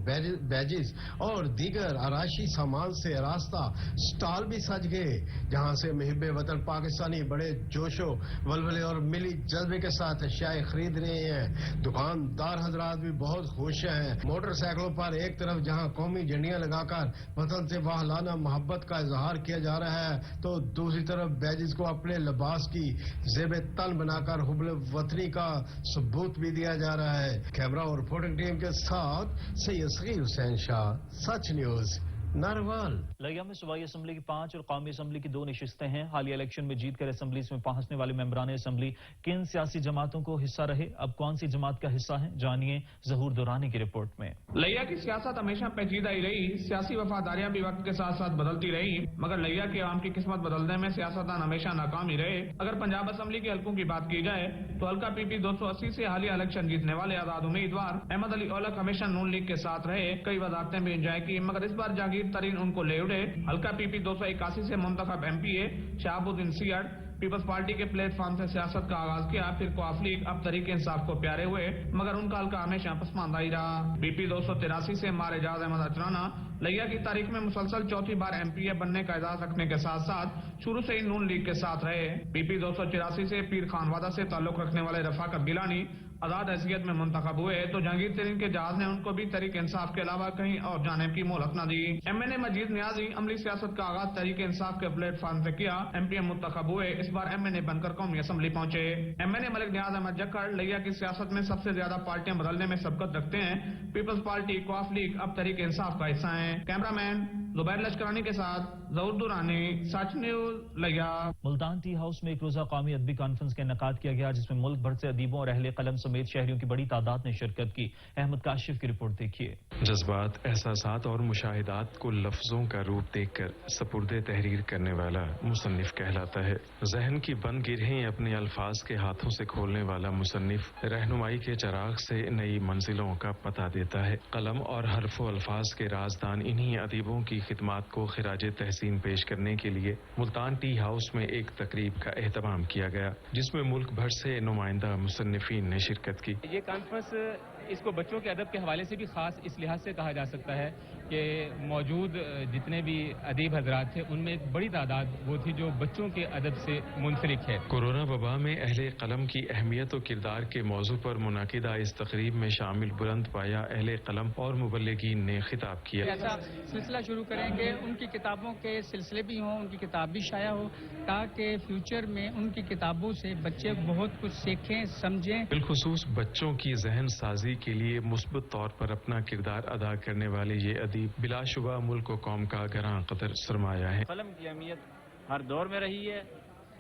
بیجز اور دیگر آرائشی سامان سے راستہ سٹال بھی سج گئے, جہاں سے محب وطن پاکستانی بڑے جوش و ولولے اور ملی جذبے کے ساتھ اشیاء خرید رہے ہیں. دکاندار حضرات بھی بہت خوش ہیں. موٹر سائیکلوں پر ایک طرف جہاں قومی جھنڈیاں لگا کر وطن سے واہلانہ محبت کا اظہار کیا جا رہا ہے, تو دوسری طرف بیجز کو اپنے لباس کی زیب تن بنا کر حب وطنی کا ثبوت بھی دیا جا رہا ہے. کیمرہ اور رپورٹنگ ٹیم کے ساتھ سید صغیر حسین شاہ, سچ نیوز, ناروال. لیا میں صوبائی اسمبلی کی 5 اور قومی اسمبلی کی 2 نشستیں ہیں. حالیہ الیکشن میں جیت کر اسمبلیز میں پہنچنے والے ممبران اسمبلی کن سیاسی جماعتوں کو حصہ رہے, اب کون سی جماعت کا حصہ ہیں, جانیے ظہور دورانی کی رپورٹ میں. لیا کی سیاست ہمیشہ پیچیدہ ہی رہی. سیاسی وفاداریاں بھی وقت کے ساتھ ساتھ بدلتی رہی, مگر لیا کے عوام کی قسمت بدلنے میں سیاستدان ہمیشہ ناکام ہی رہے. اگر پنجاب اسمبلی کے حلقوں کی بات کی جائے تو حلقہ پی پی 280 سے حالیہ الیکشن جیتنے والے آزاد امیدوار احمد علی اولک ہمیشہ نون لیگ کے ساتھ رہے. کئی وزارتیں بھی انجوائے کی, مگر اس بار جاگیر ترین ان کو لے اڑے. حلقہ پی پی 281 سے منتخب ایم پی اے شہاب الدین سیاڑ پیپلز پارٹی کے پلیٹ فارم سے سیاست کا آغاز کیا, پھر قواف لیگ, اب تحریک انصاف کو پیارے ہوئے, مگر ان کا حلقہ ہمیشہ پسماندہ ہی رہا. پی پی 283 سے مار اعجاز احمد اچرانا لیا کی تاریخ میں مسلسل چوتھی بار ایم پی اے بننے کا اعزاز رکھنے کے ساتھ ساتھ شروع سے ہی نون لیگ کے ساتھ رہے. پی پی 284 سے پیر خان وادہ سے تعلق رکھنے والے رفاقت گیلانی آزاد حیثیت میں منتخب ہوئے, تو جہانگیر ترین کے جہاز نے ان کو بھی تحریک انصاف کے علاوہ کہیں اور جانے کی مہلت نہ دی. ایم این اے مجید نیازی عملی سیاست کا آغاز تحریک انصاف کے پلیٹ فارم سے کیا, ایم پی ایم منتخب ہوئے, اس بار ایم این اے بن کر قومی اسمبلی پہنچے. ایم این اے ملک نیاز احمد جکڑ لیا کی سیاست میں سب سے زیادہ پارٹیاں بدلنے میں سبقت رکھتے ہیں. پیپلز پارٹی, قواف لیگ اب تحریک انصاف کا حصہ ہیں. کیمرہ مین زبیر لشکرانی کے ساتھ ظہور دورانی, سچ نیوز, لیا. ملتان ٹی ہاؤس میں ایک روزہ قومی ادبی کانفرنس کا انعقاد کیا گیا, جس میں ملک بھر سے ادیبوں اور اہل قلم سمیت شہریوں کی بڑی تعداد نے شرکت کی. احمد کاشف کی رپورٹ دیکھیے. جذبات, احساسات اور مشاہدات کو لفظوں کا روپ دیکھ کر سپرد تحریر کرنے والا مصنف کہلاتا ہے. ذہن کی بند گرہیں اپنے الفاظ کے ہاتھوں سے کھولنے والا مصنف رہنمائی کے چراغ سے نئی منزلوں کا پتہ دیتا ہے. قلم اور حرف و الفاظ کے رازدان انہی ادیبوں کی खिदमात को खिराज तहसीन पेश करने के लिए मुल्तान टी हाउस में एक तकरीब का एहतमाम किया गया, जिसमें मुल्क भर से नुमाइंदा मुसन्निफीन ने शिरकत की। ये कॉन्फ्रेंस इसको बच्चों के अदब के हवाले से भी खास इस लिहाज से कहा जा सकता है कि मौजूद जितने भी अदीब हजरात थे उनमें एक बड़ी तादाद वो थी जो बच्चों के अदब से मुंसलिक है। कोरोना वबा में अहले कलम की अहमियत और किरदार के मौजू पर मुनाकिदा इस तकरीब में शामिल बुलंद पाया अहले कलम और मुबल्लिगीन ने खिताब किया। ऐसा सिलसिला शुरू करेंगे, उनकी किताबों के सिलसिले भी हों, उनकी किताब भी शाया हो, ताकि फ्यूचर में उनकी किताबों से बच्चे बहुत कुछ सीखें, समझें। बिलखुसूस बच्चों की जहन साजी के लिए मुस्बत तौर पर अपना किरदार अदा करने वाले ये अदीब बिलाशुबा मुल्क और कौम का गरां कदर सरमाया है। कलम की अहमियत हर दौर में रही है,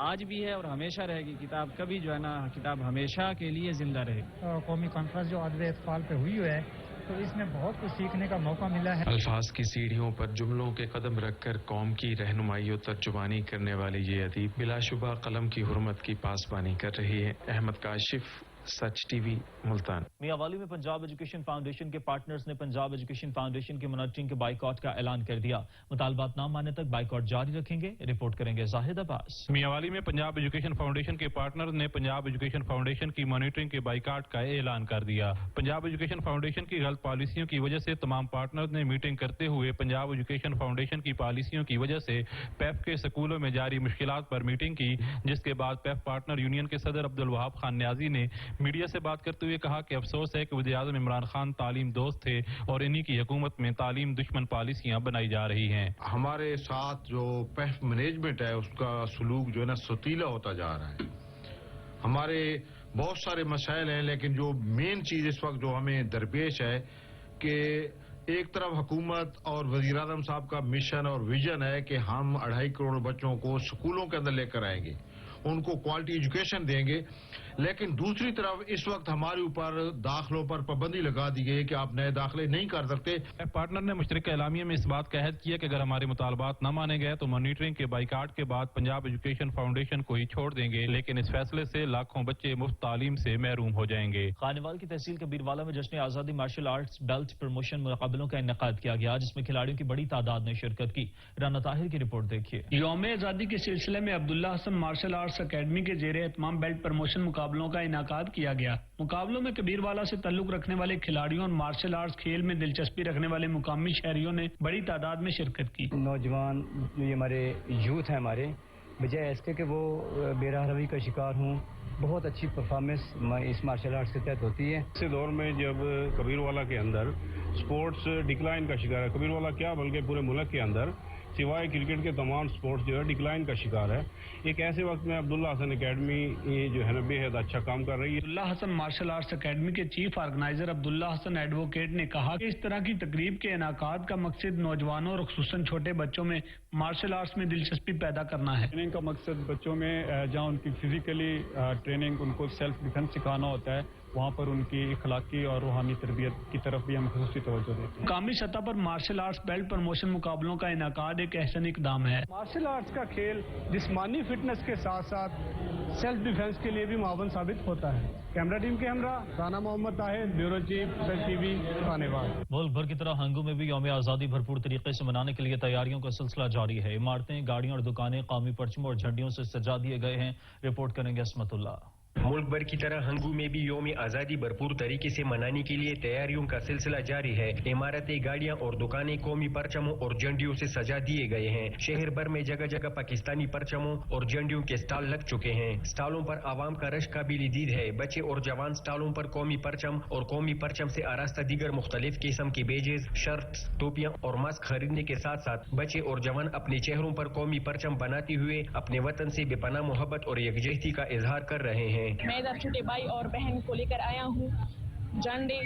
आज भी है और हमेशा रहेगी। किताब कभी जो है ना, किताब हमेशा के लिए जिंदा रहे। कौमी कॉन्फ्रेंस जो आज इत्फाल पे हुई है तो इसमें बहुत कुछ सीखने का मौका मिला है। अल्फाज की सीढ़ियों पर जुमलों के कदम रखकर कौम की रहनुमाई और तर्जुमानी करने वाले ये अदीब बिलाशुबा कलम की हुर्मत की पासबानी कर रही है। अहमद काशिफ, सच टीवी, मुल्तान। मियांवाली में पंजाब एजुकेशन फाउंडेशन के पार्टनर्स ने पंजाब एजुकेशन फाउंडेशन के मॉनिटरिंग के बाइकआउट का ऐलान कर दिया। मुतालबात न मानने तक बाइकआउट जारी रखेंगे। रिपोर्ट करेंगे जाहिद अब्बास। मियांवाली में पंजाब एजुकेशन फाउंडेशन के पार्टनर ने पंजाब एजुकेशन फाउंडेशन की मॉनिटरिंग के बाइकआउट का ऐलान कर दिया। पंजाब एजुकेशन फाउंडेशन की गलत पॉलिसियों की वजह से तमाम पार्टनर ने मीटिंग करते हुए पंजाब एजुकेशन फाउंडेशन की पॉलिसियों की वजह से पैफ के स्कूलों में जारी मुश्किलात पर मीटिंग की, जिसके बाद पैफ पार्टनर यूनियन के सदर अब्दुल वहाब खान न्याजी ने मीडिया से बात करते हुए कहा कि अफसोस है कि वज़ीर-ए-आज़म इमरान खान तालीम दोस्त थे और इन्हीं की हुकूमत में तालीम दुश्मन पॉलिसियां बनाई जा रही हैं। हमारे साथ जो पैफ मैनेजमेंट है उसका सलूक जो है ना सतीला होता जा रहा है। हमारे बहुत सारे मसाइल हैं, लेकिन जो मेन चीज इस वक्त जो हमें दरपेश है कि एक तरफ हुकूमत और वज़ीर-ए-आज़म साहब का मिशन और विजन है कि हम 2.5 करोड़ बच्चों को स्कूलों के अंदर लेकर आएंगे, उनको क्वालिटी एजुकेशन देंगे, लेकिन दूसरी तरफ इस वक्त हमारे ऊपर दाखिलों पर पाबंदी लगा दी गई कि आप नए दाखिले नहीं कर सकते। पार्टनर ने मुश्तरका एलामिया में इस बात का अहद किया कि अगर हमारे मुतालबात न माने गए तो मॉनिटरिंग के बाइकाट के बाद पंजाब एजुकेशन फाउंडेशन को ही छोड़ देंगे, लेकिन इस फैसले से लाखों बच्चे मुफ्त तालीम से महरूम हो जाएंगे। खानेवाल की तहसील कबीरवाला में जश्न आज़ादी मार्शल आर्ट्स बेल्ट प्रमोशन मुकाबलों का इनेकाद किया गया, जिसमें खिलाड़ियों की बड़ी तादाद ने शिरकत की। राना ताहिर की रिपोर्ट देखिए। यौम आज़ादी के सिलसिले में Abdullah Hasan martial arts academy के जेर एहतमाम बेल्ट प्रमोशन मुकाबलों का इनेकाद किया गया। मुकाबलों में कबीरवाला से ताल्लुक रखने वाले खिलाड़ियों और मार्शल आर्ट्स खेल में दिलचस्पी रखने वाले मुकामी शहरियों ने बड़ी तादाद में शिरकत की। नौजवान जो ये हमारे यूथ है, हमारे बजाय इसके कि वो बेरहमी का शिकार हूँ, बहुत अच्छी परफॉर्मेंस इस मार्शल आर्ट्स के तहत होती है। इस दौर में जब कबीरवाला के अंदर स्पोर्ट्स डिक्लाइन का शिकार है, कबीरवाला क्या बल्कि पूरे मुल्क के अंदर सिवाय क्रिकेट के तमाम स्पोर्ट्स जो है डिक्लाइन का शिकार है, एक ऐसे वक्त में अब्दुल्ला हसन एकेडमी जो है ना बेहद अच्छा काम कर रही है। Abdullah Hasan martial arts academy के chief organiser Abdullah Hassan advocate ने कहा कि इस तरह की तकरीब के इनाकाद का मकसद नौजवानों और खुसूसन छोटे बच्चों में मार्शल आर्ट्स में दिलचस्पी पैदा करना है। ट्रेनिंग का मकसद बच्चों में जहाँ उनकी फिजिकली ट्रेनिंग, उनको सेल्फ डिफेंस सिखाना होता है, वहाँ पर उनकी इखलाकी और रूहानी तरबियत की तरफ भी हम खुसूसी तवज्जो देते हैं। मुकामी सतह पर मार्शल आर्ट्स बेल्ट प्रमोशन मुकाबलों का इनाकाद एक अहसन इकदाम है। मार्शल आर्ट्स का खेल जिस्मानी फिटनेस के साथ साथ सेल्फ डिफेंस के लिए भी मुआवन साबित होता है। कैमरा टीम के हमरा राना मोहम्मद ताहिर, ब्यूरो चीफ, सच टीवी, खानेवाल। मुल्क भर की तरह हंगू में भी यौम आज़ादी भरपूर तरीके से मनाने के लिए तैयारियों का सिलसिला जारी है। इमारतें, गाड़ियां और दुकानें कौमी परचमों और झंडियों से सजा दिए गए हैं। रिपोर्ट करेंगे असमतुल्ला। मुल्क भर की तरह हंगू में भी यौम आज़ादी भरपूर तरीके से मनाने के लिए तैयारियों का सिलसिला जारी है। इमारतें, गाड़ियां और दुकानें कौमी परचमों और झंडियों से सजा दिए गए हैं। शहर भर में जगह जगह पाकिस्तानी परचमों और झंडियों के स्टॉल लग चुके हैं। स्टॉलों पर आवाम का रश काबिल दीद है। बच्चे और जवान स्टॉलों पर कौमी परचम और कौमी परचम से आरास्ता दीगर मुख्तलिफ किस्म के बेजेस, शर्ट, टोपियां और मास्क खरीदने के साथ साथ बच्चे और जवान अपने चेहरों पर कौमी परचम बनाते हुए अपने वतन से बेपनाह मोहब्बत और यकजहती का इजहार कर रहे हैं। मैं इधर छोटे भाई और बहन को लेकर आया हूँ झंडे,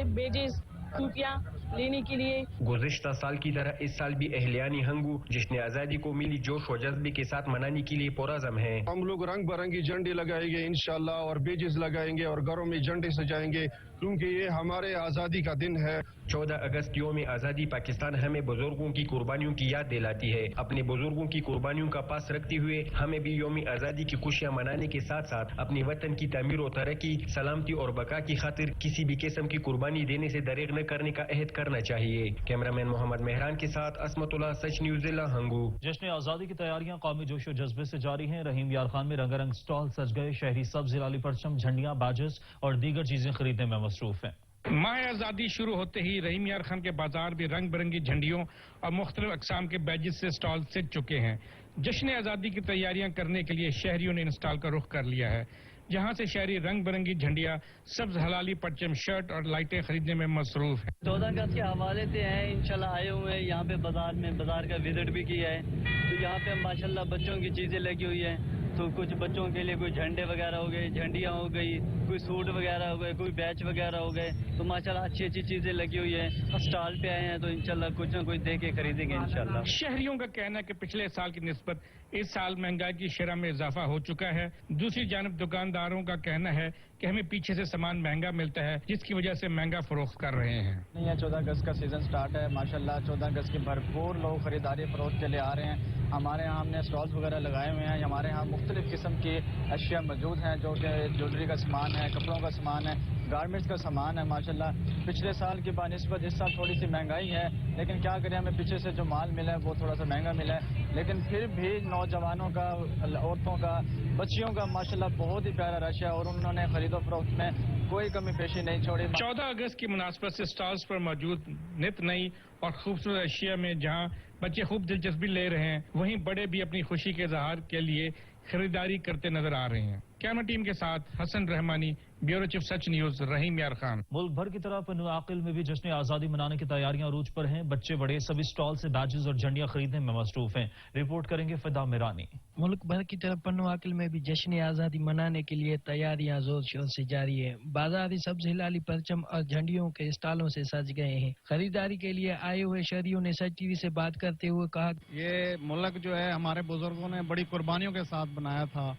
बेजेस, टोपियां लेने के लिए। गुज़िश्ता साल की तरह इस साल भी अहलियानी हंगू जिसने आजादी को मिली जोश व जज्बे के साथ मनाने के लिए पुरअज़म है। हम लोग रंग बिरंगी झंडे लगाएंगे इंशाल्लाह और बेजेस लगाएंगे और घरों में झंडे सजाएंगे, کیونکہ یہ ہمارے آزادی کا دن ہے. 14 اگست یوم آزادی پاکستان ہمیں بزرگوں کی قربانیوں کی یاد دلاتی ہے. اپنے بزرگوں کی قربانیوں کا پاس رکھتے ہوئے ہمیں بھی یوم آزادی کی خوشیاں منانے کے ساتھ ساتھ اپنے وطن کی تعمیر و ترقی، سلامتی اور بقا کی خاطر کسی بھی قسم کی قربانی دینے سے دریغ نہ کرنے کا عہد کرنا چاہیے. کیمرامین محمد مہران کے ساتھ عصمت اللہ، سچ نیوز، ضلع ہنگو. جشن آزادی کی تیاریاں قومی جوش و جذبے سے جاری ہیں. رحیم یار خان میں رنگا رنگ سٹال سج گئے. شہری سبز لالی پرچم، جھنڈیاں، بیجز اور دیگر چیزیں خریدنے میں مصروف ہیں. ماہ آزادی شروع ہوتے ہی رحیم یار خان کے بازار بھی رنگ برنگی جھنڈیوں اور مختلف اقسام کے بیجز سے سٹال سج چکے ہیں. جشن آزادی کی تیاریاں کرنے کے لیے شہریوں نے ان سٹال کا رخ کر لیا ہے، جہاں سے شہری رنگ برنگی جھنڈیاں، سبز حلالی پرچم، شرٹ اور لائٹیں خریدنے میں مصروف ہیں. 14 اگست کے حوالے سے ہیں، انشاءاللہ آئے ہوئے ہیں یہاں پہ بازار کا وزٹ بھی کیا ہے. تو یہاں پہ ماشاءاللہ بچوں کی چیزیں لگی ہوئی ہیں. تو کچھ بچوں کے لیے کوئی جھنڈے وغیرہ ہو گئے، جھنڈیاں ہو گئی، کوئی سوٹ وغیرہ ہو گئے، کوئی بیچ وغیرہ ہو گئے. تو ماشاءاللہ اچھی اچھی چیزیں لگی ہوئی ہیں. اسٹال پہ آئے ہیں تو انشاءاللہ کچھ نہ کچھ دے کے خریدیں گے انشاءاللہ. شہریوں کا کہنا ہے کہ پچھلے سال کی نسبت اس سال مہنگائی کی شرح میں اضافہ ہو چکا ہے. دوسری جانب دکانداروں کا کہنا ہے کہ ہمیں پیچھے سے سامان مہنگا ملتا ہے، جس کی وجہ سے مہنگا فروخت کر رہے ہیں. یہ 14 اگست کا سیزن سٹارٹ ہے. ماشاءاللہ 14 اگست کے بھرپور لوگ خریداری فروخت کے لیے آ رہے ہیں. ہمارے یہاں ہم نے سٹالز وغیرہ لگائے ہوئے ہیں. ہمارے یہاں مختلف قسم کی اشیاء موجود ہیں، جو کہ جویلری کا سامان ہے، کپڑوں کا سامان ہے، گارمنٹس کا سامان ہے. ماشاءاللہ پچھلے سال کی بنسبت اس سال تھوڑی سی مہنگائی ہے، لیکن کیا کریں، ہمیں پیچھے سے جو مال ملا ہے وہ تھوڑا سا مہنگا ملا ہے. لیکن پھر بھی نوجوانوں کا، عورتوں کا، بچیوں کا ماشاءاللہ بہت ہی پیارا رش ہے اور انہوں نے خرید و فروخت میں کوئی کمی پیشی نہیں چھوڑی. 14 اگست کی مناسبت سے سٹالز پر موجود نت نئی اور خوبصورت اشیاء میں جہاں بچے خوب دلچسپی لے رہے ہیں، وہیں بڑے بھی اپنی خوشی کے اظہار کے لیے خریداری کرتے نظر آ رہے ہیں. کیمرہ ٹیم کے ساتھ حسن رحمانی، بیورو چیف سچ نیوز، رحیم یار خان. ملک بھر کی طرح پنو عاقل میں بھی جشن آزادی منانے کی تیاریاں عروج پر ہیں. بچے بڑے سبھی سٹال سے بیجز اور جھنڈیاں خریدنے میں مصروف ہیں. رپورٹ کریں گے فدا میرانی. ملک بھر کی طرف پنو عاقل میں بھی جشن آزادی منانے کے لیے تیاریاں زور شور سے جاری ہیں. بازار سبز ہلالی پرچم اور جھنڈیوں کے اسٹالوں سے سج گئے ہیں. خریداری کے لیے آئے ہوئے شہریوں نے سچ ٹی وی سے بات کرتے ہوئے کہا، یہ ملک جو ہے ہمارے بزرگوں نے بڑی قربانیوں کے ساتھ بنایا تھا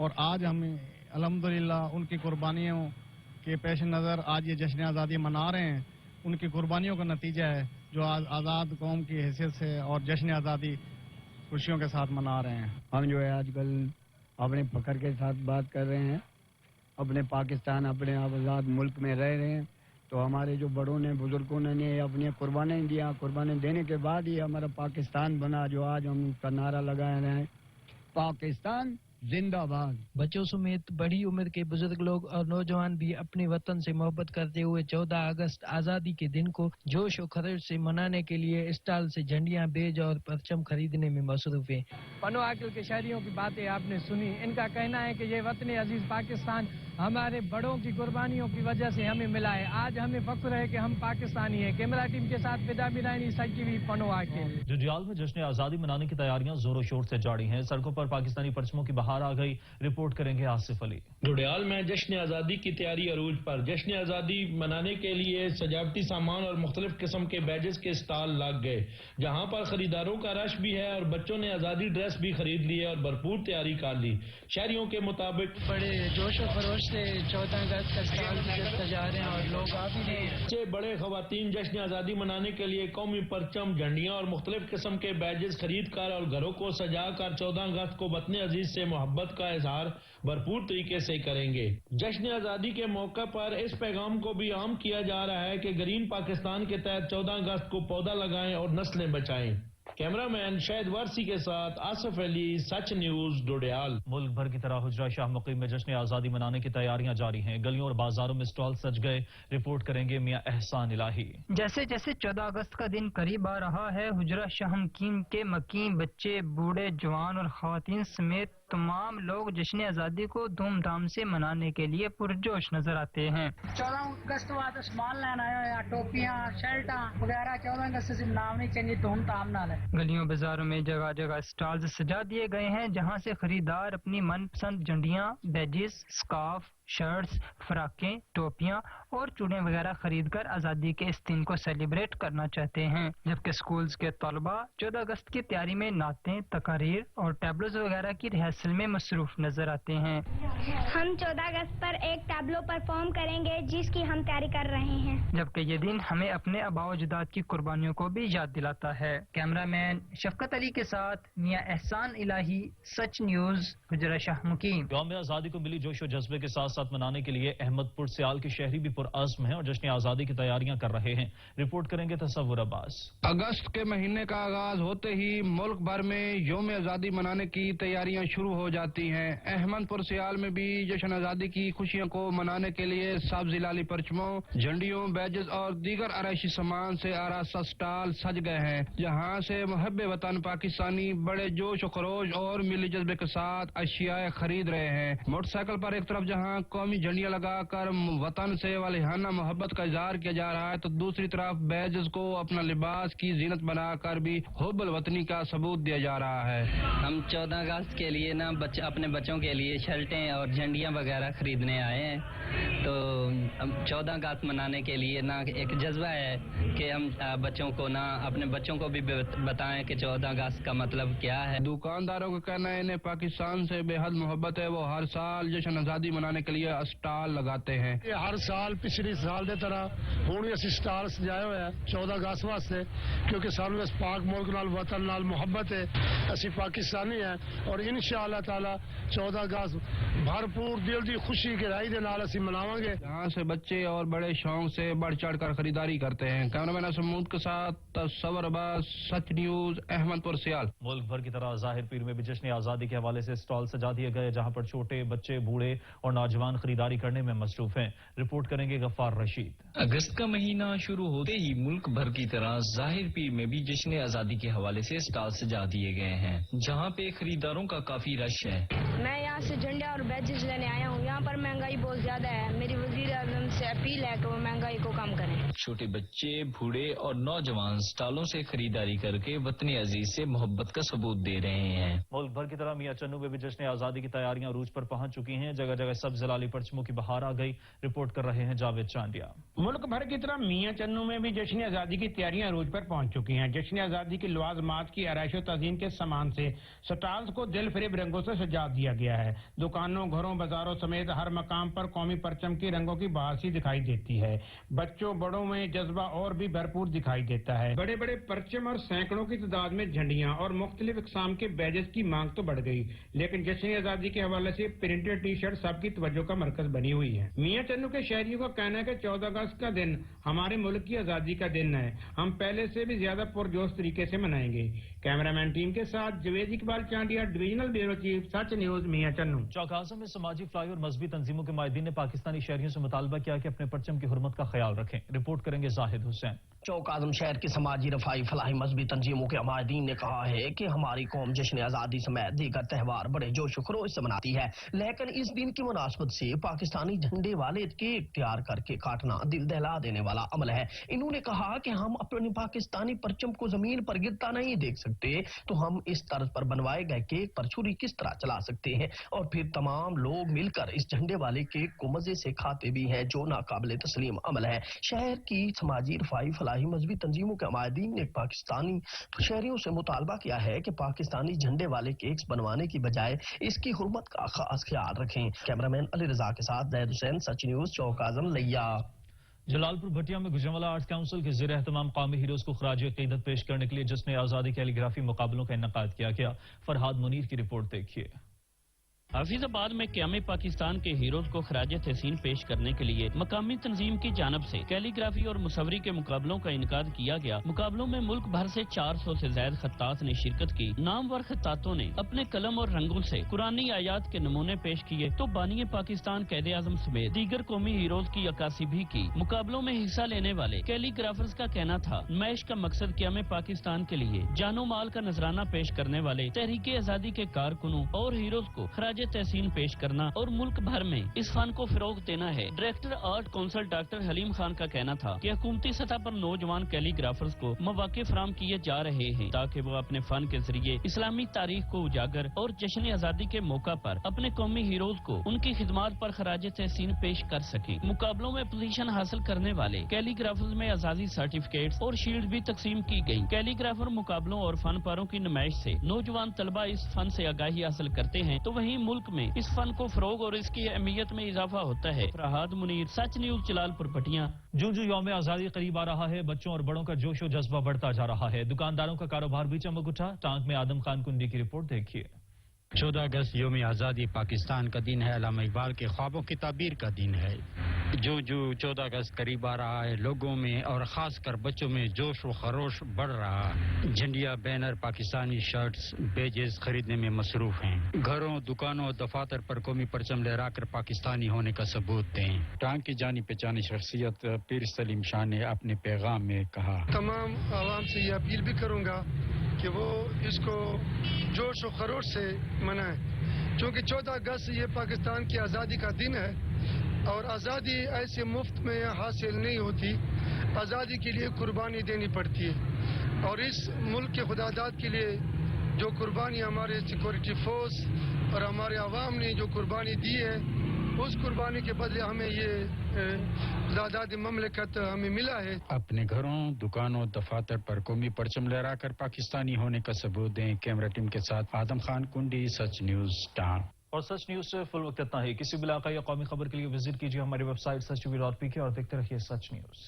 اور آج ہم الحمدللہ ان کی قربانیوں کے پیش نظر آج یہ جشن آزادی منا رہے ہیں. ان کی قربانیوں کا نتیجہ ہے جو آج آزاد قوم کی حیثیت سے اور جشن آزادی خوشیوں کے ساتھ منا رہے ہیں. ہم جو ہے آج کل اپنے فخر کے ساتھ بات کر رہے ہیں. اپنے پاکستان، اپنے آزاد ملک میں رہ رہے ہیں، تو ہمارے جو بڑوں نے، بزرگوں نے اپنی قربانیں دیا. قربانیں دینے کے بعد ہی ہمارا پاکستان بنا، جو آج ہم اس کا نعرہ لگائے رہے ہیں، پاکستان زندہ باد. بچوں سمیت بڑی عمر کے بزرگ لوگ اور نوجوان بھی اپنے وطن سے محبت کرتے ہوئے 14 اگست آزادی کے دن کو جوش و خروش سے منانے کے لیے اسٹال سے جھنڈیاں، بیج اور پرچم خریدنے میں مصروف ہیں. پنو عاقل کے شہریوں کی باتیں آپ نے سنی. ان کا کہنا ہے کہ یہ وطن عزیز پاکستان ہمارے بڑوں کی قربانیوں کی وجہ سے ہمیں ملا ہے. آج ہمیں فخر ہے کہ ہم پاکستانی ہیں. کیمرہ ٹیم کے ساتھ فدا میرانی، سچ ٹی وی، پنو عاقل. جنجال میں جشن آزادی منانے کی تیاریاں زور و شور سے جاری ہیں. سڑکوں پر پاکستانی پرچموں کی بہار آ گئی. رپورٹ کریں گے آصف علی. ڈوڈیال میں جشن آزادی کی تیاری عروج پر. جشن آزادی منانے کے لیے سجاوٹی سامان اور مختلف قسم کے بیجز کے اسٹال لگ گئے، جہاں پر خریداروں کا رش بھی ہے اور بچوں نے آزادی ڈریس بھی خرید لی ہے اور بھرپور تیاری کر لی. شہریوں کے مطابق بڑے جوش و خروش سے 14 اگست کا اسٹال سجا رہے ہیں اور لوگ آ بھی رہے ہیں. بچے بڑے خواتین جشن آزادی منانے کے لیے قومی پرچم، جھنڈیاں اور مختلف قسم کے بیجز خرید کر اور گھروں کو سجا کر 14 اگست کو وطن عزیز سے محبت کا اظہار بھرپور طریقے سے کریں گے. جشن آزادی کے موقع پر اس پیغام کو بھی عام کیا جا رہا ہے کہ گرین پاکستان کے تحت 14 اگست کو پودا لگائیں اور نسلیں بچائیں. کیمرہ مین شاہد وارسی کے ساتھ آصف علی، سچ نیوز، ڈوڈیال. ملک بھر کی طرح حجرہ شاہ مقیم میں جشن آزادی منانے کی تیاریاں جاری ہیں. گلیوں اور بازاروں میں سٹال سج گئے. رپورٹ کریں گے میاں احسان الہی. جیسے جیسے 14 اگست کا دن قریب آ رہا ہے، حجرہ شاہ مقیم کے مقیم بچے، بوڑھے، جوان اور خواتین سمیت تمام لوگ جشن آزادی کو دھوم دھام سے منانے کے لیے پرجوش نظر آتے ہیں. 14 اگست بعد سامان لینا آیا، ٹوپیاں، شرٹاں وغیرہ 14 اگست سے مناونی چاہیے دھوم دھام نال. گلیوں بازاروں میں جگہ جگہ اسٹالز سجا دیے گئے ہیں، جہاں سے خریدار اپنی من پسند جھنڈیاں، بیجز، سکارف، شرٹس، فراکیں، ٹوپیاں اور چوڑے وغیرہ خرید کر آزادی کے اس دن کو سیلیبریٹ کرنا چاہتے ہیں، جبکہ اسکولز کے طلباء 14 اگست کی تیاری میں نعتیں، تقاریر اور ٹیبلوز وغیرہ کی ریہرسل میں مصروف نظر آتے ہیں۔ ہم 14 اگست پر ایک ٹیبلو پرفارم کریں گے جس کی ہم تیاری کر رہے ہیں، جبکہ یہ دن ہمیں اپنے آباء و اجداد کی قربانیوں کو بھی یاد دلاتا ہے۔ کیمرہ مین شفقت علی کے ساتھ میاں احسان الہی، سچ نیوز، حجرہ شاہ مقیم۔ یوم آزادی کو ملی جوش و جذبے کے ساتھ ساتھ منانے کے لیے احمد پور سیال کے شہری بھی پرعزم ہیں اور جشن آزادی کی تیاریاں کر رہے ہیں۔ رپورٹ کریں گے تصور عباس۔ اگست کے مہینے کا آغاز ہوتے ہی ملک بھر میں یوم آزادی منانے کی تیاریاں شروع ہو جاتی ہیں۔ احمد پور سیال میں بھی جشن آزادی کی خوشیوں کو منانے کے لیے سبز ہلالی پرچموں، جھنڈیوں، بیجز اور دیگر آرائشی سامان سے آراستہ اسٹال سج گئے ہیں، جہاں سے محب وطن پاکستانی بڑے جوش و خروش اور ملی جذبے کے ساتھ اشیاء خرید رہے ہیں۔ موٹر سائیکل پر ایک طرف جہاں قومی جھنڈیاں لگا کر وطن سے والہانہ محبت کا اظہار کیا جا رہا ہے، تو دوسری طرف بیجز کو اپنا لباس کی زینت بنا کر بھی حب الوطنی کا ثبوت دیا جا رہا ہے۔ ہم 14 اگست کے لیے نا اپنے بچوں کے لیے شرٹیں اور جھنڈیاں وغیرہ خریدنے آئے ہیں، تو 14 اگست منانے کے لیے نا ایک جذبہ ہے کہ ہم بچوں کو نا اپنے بچوں کو بھی بتائیں کہ 14 اگست کا مطلب کیا ہے۔ دکانداروں کا کہنا ہے انہیں پاکستان سے بے حد محبت ہے، وہ ہر سال جشن آزادی منانے کے لیے اسٹال لگاتے ہیں۔ ہر سال پچھلی سال دے طرح ہوں بھی اسی اسٹال سجائے ہوئے ہیں 14 اگست واسطے، کیونکہ سانو اس پاک ملک نال وطن نال محبت ہے، اسی پاکستانی ہیں اور انشاءاللہ تعالی 14 اگست بھرپور دل دی خوشی کے رائی دے نال اسی مناواں گے، جہاں سے بچے اور بڑے شوق سے بڑھ چڑھ کر خریداری کرتے ہیں۔ کیمرہ مین سمود کے ساتھ تصور عباس، سچ نیوز، احمد پور سیال۔ ملک بھر کی طرح ظاہر پیر میں بھی جشن آزادی کے حوالے سے اسٹال سجا دیے گئے، جہاں پر چھوٹے بچے، بوڑھے اور نوجوان خریداری کرنے میں مصروف ہیں۔ رپورٹ کریں گے غفار رشید۔ اگست کا مہینہ شروع ہوتے ہی ملک بھر کی طرح ظاہر پیر میں بھی جشن آزادی کے حوالے سے اسٹال سجا دیے گئے ہیں، جہاں پہ خریداروں کا کافی رش ہے۔ میں یہاں سے جھنڈے اور بیجز لینے آیا ہوں، یہاں پر مہنگائی بہت زیادہ ہے، میری وزیر اعظم سے اپیل ہے کہ وہ مہنگائی کو کم کریں۔ چھوٹے بچے، بوڑھے اور نوجوان اسٹالوں سے خریداری کر کے وطن عزیز سے محبت کا ثبوت دے رہے ہیں۔ ملک بھر کی طرح میاں چنو میں بھی جشن آزادی کی تیاریاں عروج پر پہنچ چکی ہیں، جگہ جگہ سبز ہلالی پرچموں کی بہار آ گئی۔ رپورٹ کر رہے ہیں جاوید چانڈیا۔ ملک بھر کی طرح میاں چنو میں بھی جشن آزادی کی تیاریاں عروج پر پہنچ چکی ہیں۔ جشن آزادی کی لوازمات کی آرائش و تزئین کے سامان سے سٹالز کو دل فریب رنگوں سے سجا دیا گیا ہے۔ دکانوں، گھروں، بازاروں سمیت ہر مقام پر قومی پرچم کی رنگوں کی بہار سی دکھائی دیتی ہے۔ بچوں بڑوں میں جذبہ اور بھی بھرپور دکھائی دیتا ہے۔ بڑے بڑے پرچم اور سینکڑوں کی تعداد میں جھنڈیاں اور مختلف اقسام کے بیجز کی مانگ تو بڑھ گئی، لیکن جشن آزادی کے حوالے سے پرنٹڈ ٹی شرٹ سب کی توجہ کا مرکز بنی ہوئی ہے۔ میاں چنو کے شہریوں کا کہنا ہے کہ 14 اگست کا دن ہمارے ملک کی آزادی کا دن ہے، ہم پہلے سے بھی زیادہ پرجوش طریقے سے منائیں گے۔ کیمرہ مین ٹیم کے ساتھ Javed Iqbal Chandia, divisional bureau chief, Sach news, Mian Channu. چوک اعظم میں سماجی فلائی اور مذہبی تنظیموں کے مائدین نے پاکستانی شہریوں سے مطالبہ کیا کہ اپنے پرچم کی حرمت کا خیال رکھیں۔ رپورٹ کریں گے زاہد حسین۔ چوک اعظم شہر کی سماجی رفاہی فلاحی مذہبی تنظیموں کے عمائدین نے کہا ہے کہ ہماری قوم جشن آزادی سمیت دیگر تہوار بڑے جوش و خروش سے مناتی ہے، لیکن اس دن کی مناسبت سے پاکستانی جھنڈے والے کیک تیار کر کے کاٹنا دل دہلا دینے والا عمل ہے۔ انہوں نے کہا کہ ہم اپنے پاکستانی پرچم کو زمین پر گرتا نہیں دیکھ سکتے، تو ہم اس طرز پر بنوائے گئے کیک پر چھری کس طرح چلا سکتے ہیں، اور پھر تمام لوگ مل کر اس جھنڈے والے کیک کو مزے سے کھاتے بھی ہیں، جو ناقابل تسلیم عمل ہے۔ شہر کی سماجی رفاہی فلاحی مذہبی تنظیموں کے عمائدین نے پاکستانی شہریوں سے مطالبہ کیا ہے کہ پاکستانی جھنڈے والے کیکس بنوانے کی بجائے اس کی حرمت کا خاص خیال رکھیں۔ کیمرہ مین علی رضا کے ساتھ زید حسین، سچ نیوز، چوک اعظم، لیا۔ جلال پور بھٹیا میں گجرانوالہ آرٹ کونسل کے زیر اہتمام قومی ہیروز کو خراج عقیدت پیش کرنے کے لیے جشن آزادی کیلی گرافی مقابلوں کا انعقاد کیا گیا۔ فرحاد منیر کی رپورٹ دیکھیے۔ حفیظ آباد میں قیام پاکستان کے ہیروز کو خراج تحسین پیش کرنے کے لیے مقامی تنظیم کی جانب سے کیلی گرافی اور مصوری کے مقابلوں کا انعقاد کیا گیا۔ مقابلوں میں ملک بھر سے 400 سے زائد خطاط نے شرکت کی۔ نامور خطاطوں نے اپنے قلم اور رنگوں سے قرآنی آیات کے نمونے پیش کیے تو بانی پاکستان قائد اعظم سمیت دیگر قومی ہیروز کی عکاسی بھی کی۔ مقابلوں میں حصہ لینے والے کیلی گرافرز کا کہنا تھا نمائش کا مقصد قیام پاکستان کے لیے جان و مال کا نذرانہ پیش کرنے والے تحریک آزادی کے کارکنوں اور ہیروز کو خراج खराज तहसीन पेश करना और मुल्क भर में इस फन को फरोग देना है। Director art council doctor Haleem Khan का कहना था कि हुकूमती सतह पर नौजवान कैलीग्राफर्स को मौके फराहम किए जा रहे हैं ताकि वो अपने फन के जरिए इस्लामी तारीख को उजागर और जश्न आजादी के मौका पर अपने कौमी हीरोज को उनकी खिदमत पर खराज तहसीन पेश कर सकें। मुकाबलों में पोजीशन हासिल करने वाले कैलीग्राफर्स में आजादी सर्टिफिकेट्स और शील्ड भी तकसीम की गयी। कैलीग्राफर मुकाबलों और फनपारों की नुमाइश से नौजवान तलबा इस फन से आगाही हासिल करते हैं तो वहीं मुल्क में इस फन को फरोग और इसकी अहमियत में इजाफा होता है। फरहाद मुनीर, सच न्यूज, जलालपुर पटियां। जो यौम आजादी करीब आ रहा है, बच्चों और बड़ों का जोश और जज्बा बढ़ता जा रहा है। दुकानदारों का कारोबार भी चमक उठा। टांग में आदम खान कुंडी की रिपोर्ट देखिए। 14 अगस्त यौम आज़ादी पाकिस्तान का दिन है, अल्लामा इकबाल के ख्वाबों की ताबीर का दिन है। जो 14 अगस्त करीब आ रहा है, लोगों में और खासकर बच्चों में जोश व खरोश बढ़ रहा है। झंडिया, बैनर, पाकिस्तानी शर्ट्स, बेजेस खरीदने में मसरूफ हैं। घरों, दुकानों और दफातर पर कौमी परचम लहराकर पाकिस्तानी होने का सबूत दें। टांग की जानी पहचानी शख्सियत पीर सलीम शाह ने अपने पैगाम में कहा, तमाम आवाम से ये अपील भी करूँगा कि वो इसको जोश और खरोश से मनाएं, क्योंकि 14 अगस्त ये पाकिस्तान की आज़ादी का दिन है और आज़ादी ऐसे मुफ्त में हासिल नहीं होती। आज़ादी के लिए कुर्बानी देनी पड़ती है और इस मुल्क के खुदादाद के लिए जो कुर्बानी हमारे सिक्योरिटी फोर्स और हमारे आवाम ने जो कुर्बानी दी है, उस कुर्बानी के बदले हमें ये आज़ादी ममलिकत हमें मिला है। अपने घरों, दुकानों, दफातर पर कौमी परचम लहराकर पाकिस्तानी होने का सबूत दें। कैमरा टीम के साथ आदम खान कुंडी, सच न्यूज टांग। और सच न्यूज से फुल वक्त इतना ही। किसी भी इलाका या कौमी खबर के लिए विजिट कीजिए हमारी वेबसाइट sach.tv.pk और देखते रहिए सच न्यूज।